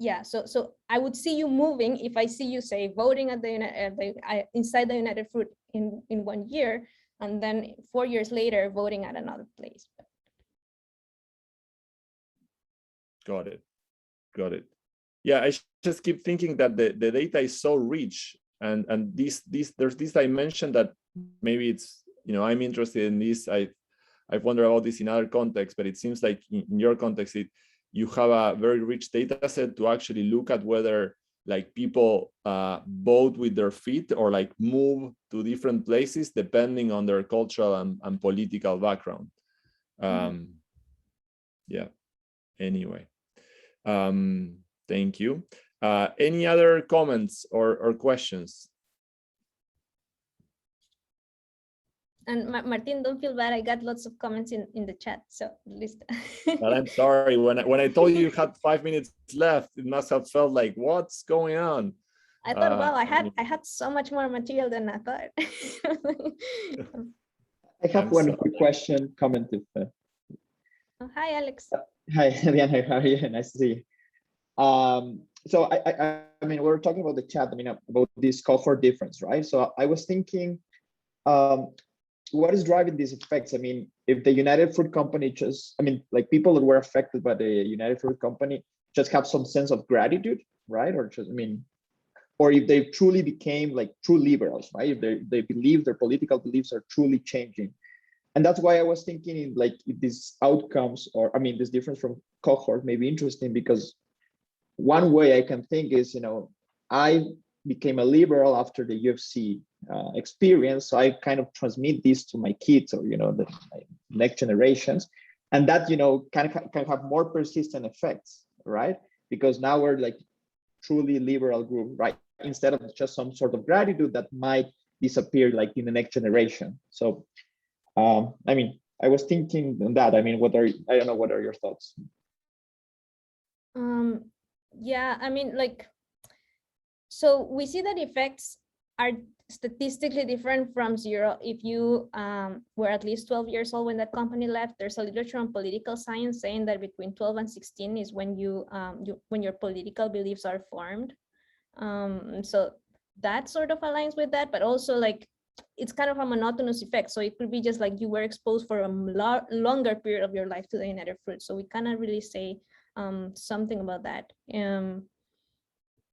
yeah, so I would see you moving if I see you say voting at inside the United Fruit in 1 year, and then 4 years later voting at another place. Got it. Yeah, I just keep thinking that the data is so rich, and there's this dimension that maybe it's, you know, I'm interested in this. I've wondered about this in other contexts, but it seems like in your context, you have a very rich data set to actually look at whether like people vote with their feet or like move to different places depending on their cultural and political background. Yeah, anyway. Thank you. Any other comments or questions? And Martin, don't feel bad. I got lots of comments in the chat, so at least. But I'm sorry. When I told you had 5 minutes left, it must have felt like, what's going on? I thought, wow, I had so much more material than I thought. I have one quick question, comment. Oh, hi, Alex. Hi, Diana. How are you? Nice to see you. So I mean, we're talking about the chat. I mean, about this cohort difference, right? So I was thinking, what is driving these effects? I mean, if the United Fruit Company just, I mean, like people that were affected by the United Fruit Company just have some sense of gratitude, right? Or just, I mean, or if they truly became like true liberals, right? If they believe their political beliefs are truly changing. And that's why I was thinking like if these outcomes, or I mean, this difference from cohort may be interesting, because one way I can think is, you know, I became a liberal after the UFC experience, so I kind of transmit this to my kids, or, you know, the next generations, and that, you know, can have more persistent effects, right? Because now we're like truly liberal group, right? Instead of just some sort of gratitude that might disappear like in the next generation. So I mean, I was thinking on that. I mean, I don't know, what are your thoughts? Yeah, I mean, like, so we see that effects are statistically different from zero. If you were at least 12 years old when that company left, there's a literature on political science saying that between 12 and 16 is when when your political beliefs are formed. So that sort of aligns with that, but also like it's kind of a monotonous effect. So it could be just like you were exposed for a longer period of your life to the united fruit. So we cannot really say something about that.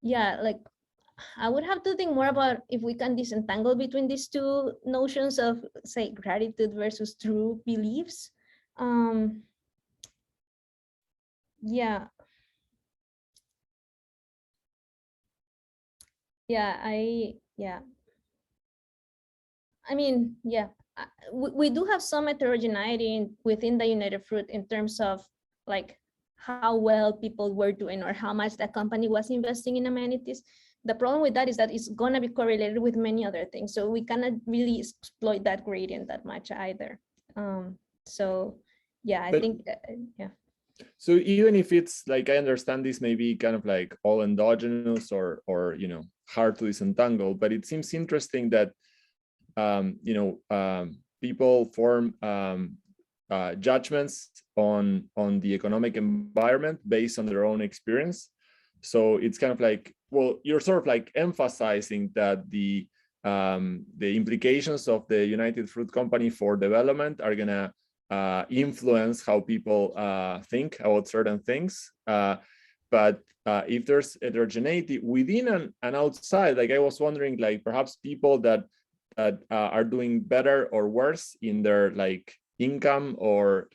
Yeah, like I would have to think more about if we can disentangle between these two notions of, say, gratitude versus true beliefs. Yeah. Yeah. I mean, yeah, we do have some heterogeneity within the United Fruit in terms of like how well people were doing or how much the company was investing in amenities. The problem with that is that it's gonna be correlated with many other things. So we cannot really exploit that gradient that much either. So yeah, I think, yeah. So even if it's like, I understand this may be kind of like all endogenous or you know, hard to disentangle, but it seems interesting that you know, people form judgments on the economic environment based on their own experience. So it's kind of like, well, you're sort of like emphasizing that the implications of the United Fruit Company for development are gonna influence how people think about certain things. But if there's heterogeneity within and outside, like I was wondering, like perhaps people that are doing better or worse in their like income or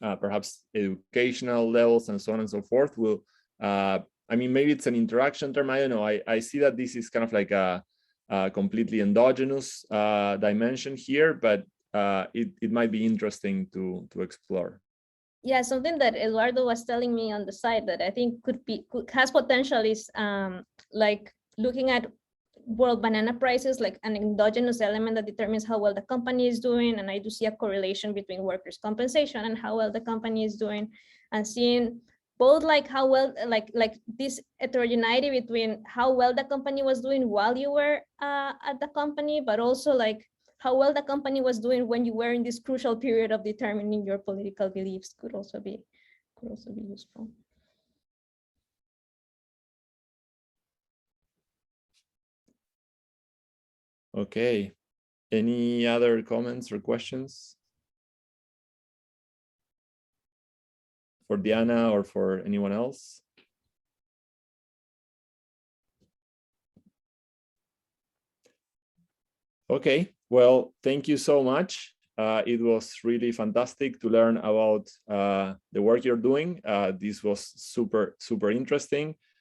perhaps educational levels and so on and so forth will, I mean, maybe it's an interaction term, I don't know. I see that this is kind of like a completely endogenous dimension here, but it might be interesting to explore. Yeah, something that Eduardo was telling me on the side that I think has potential is like looking at world banana prices, like an endogenous element that determines how well the company is doing. And I do see a correlation between workers' compensation and how well the company is doing, and seeing both like how well, like this heterogeneity between how well the company was doing while you were at the company, but also like how well the company was doing when you were in this crucial period of determining your political beliefs could also be useful. Okay, any other comments or questions for Diana or for anyone else? Okay, well, thank you so much. It was really fantastic to learn about the work you're doing. This was super interesting.